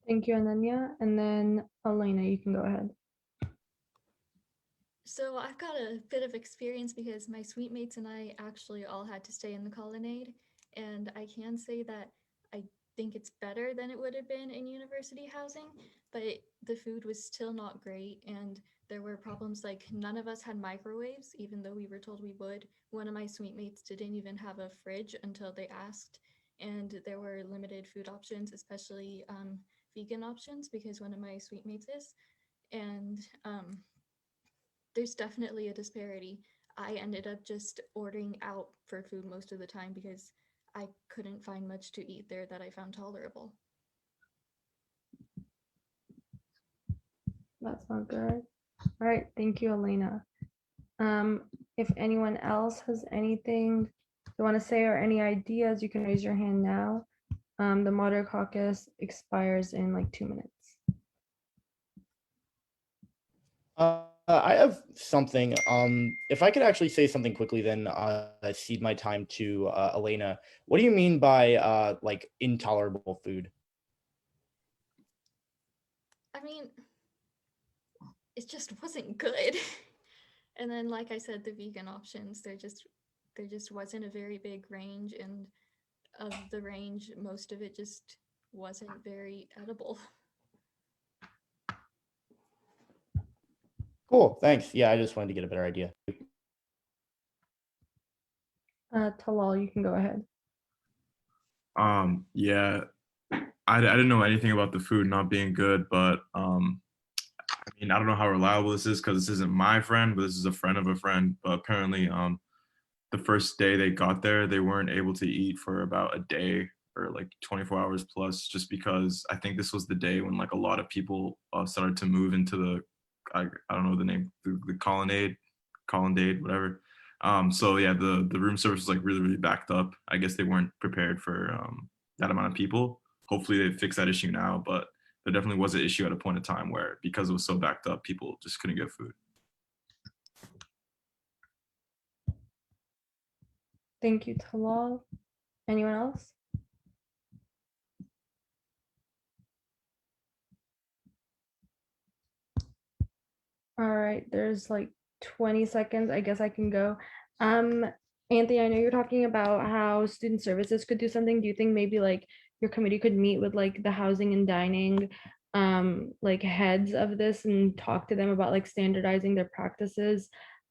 Thank you, Ananya. And then Elena, you can go ahead. So I've got a bit of experience because my suite mates and I actually all had to stay in the Colonnade, and I can say that I think it's better than it would have been in university housing, but the food was still not great, and there were problems like none of us had microwaves, even though we were told we would. One of my suite mates didn't even have a fridge until they asked, and there were limited food options, especially vegan options, because one of my suite mates is, and there's definitely a disparity. I ended up just ordering out for food most of the time because I couldn't find much to eat there that I found tolerable. That's not good. All right, thank you, Elena. If anyone else has anything they want to say or any ideas, you can raise your hand now. The moderator caucus expires in like 2 minutes. I have something. If I could actually say something quickly, then cede my time to Elena. What do you mean by like intolerable food? I mean, it just wasn't good. And then, like I said, the vegan options, there just wasn't a very big range, and of the range, most of it just wasn't very edible. Cool, thanks. Yeah, I just wanted to get a better idea. Talal, you can go ahead. Yeah, I didn't know anything about the food not being good, but I mean, I don't know how reliable this is because this isn't my friend, but this is a friend of a friend. But apparently, the first day they got there, they weren't able to eat for about a day or like 24 hours plus, just because I think this was the day when like a lot of people started to move into the, I don't know the name, the colonnade, whatever. So yeah, the room service was like really backed up. I guess they weren't prepared for that amount of people. Hopefully they fix that issue now, but there definitely was an issue at a point in time where because it was so backed up, people just couldn't get food. Thank you, Talal. Anyone else? All right, there's like 20 seconds. I guess I can go. Anthony, I know you're talking about how student services could do something. Do you think maybe like your committee could meet with like the housing and dining like heads of this and talk to them about like standardizing their practices,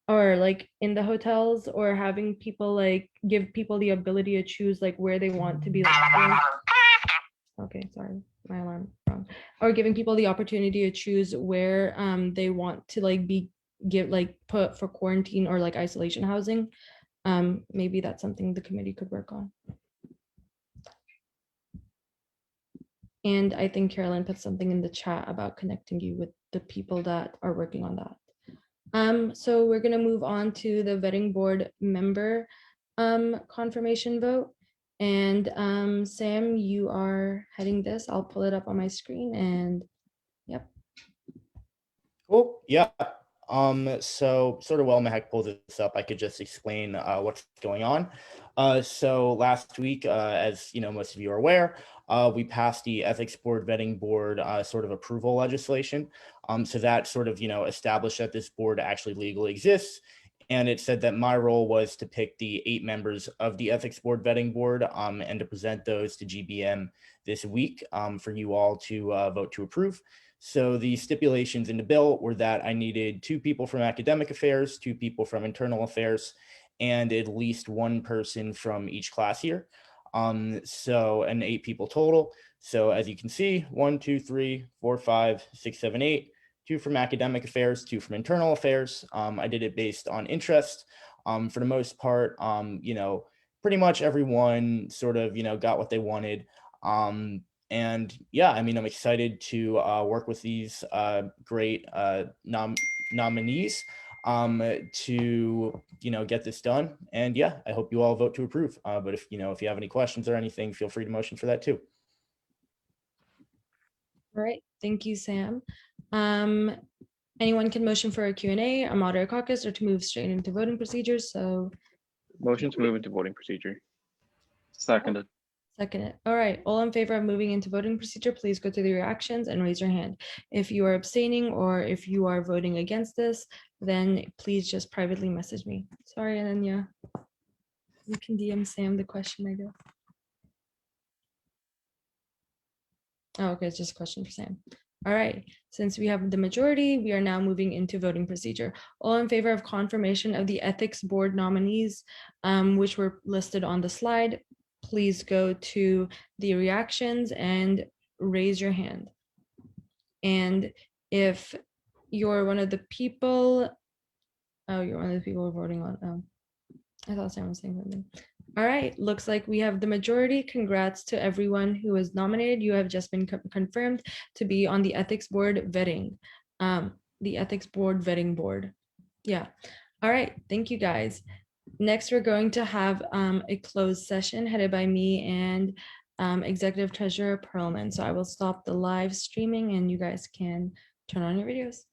or like in the hotels, or having people like give people the ability to choose like where they want to be like, okay, sorry, my alarm wrong. Or giving people the opportunity to choose where they want to like be put for quarantine or like isolation housing. Maybe that's something the committee could work on. And I think Carolyn put something in the chat about connecting you with the people that are working on that. So we're gonna move on to the vetting board member confirmation vote. And Sam, you are heading this. I'll pull it up on my screen and yep. Cool. Yeah. So sort of while Mehak pulls this up, I could just explain what's going on. So last week, as you know, most of you are aware, we passed the Ethics Board Vetting Board sort of approval legislation. So that sort of, established that this board actually legally exists. And it said that my role was to pick the 8 members of the Ethics Board Vetting Board and to present those to GBM this week for you all to vote to approve. So the stipulations in the bill were that I needed 2 people from academic affairs, 2 people from internal affairs, and at least 1 person from each class year. So an 8 people total. So as you can see, 1, 2, 3, 4, 5, 6, 7, 8. 2 from academic affairs, 2 from internal affairs. I did it based on interest. For the most part, pretty much everyone sort of, got what they wanted. And yeah, I mean, I'm excited to work with these great nominees to, get this done. And yeah, I hope you all vote to approve. But if you have any questions or anything, feel free to motion for that too. All right, thank you, Sam. Anyone can motion for a Q&A, a moderator caucus, or to move straight into voting procedures. So motion to move into voting procedure. Seconded. Seconded. All right, all in favor of moving into voting procedure, please go to the reactions and raise your hand. If you are abstaining or if you are voting against this, then please just privately message me. Sorry, Ananya. You can DM Sam the question, I guess. Oh, okay, it's just a question for Sam. All right, since we have the majority, we are now moving into voting procedure. All in favor of confirmation of the ethics board nominees, which were listed on the slide, please go to the reactions and raise your hand. And if you're one of the people, oh, you're one of the people voting on, I thought Sam was saying something. All right, looks like we have the majority. Congrats to everyone who was nominated. You have just been confirmed to be on the ethics board vetting, the ethics board vetting board. Yeah. All right, thank you guys. Next, we're going to have a closed session headed by me and Executive Treasurer Perlman. So I will stop the live streaming and you guys can turn on your videos.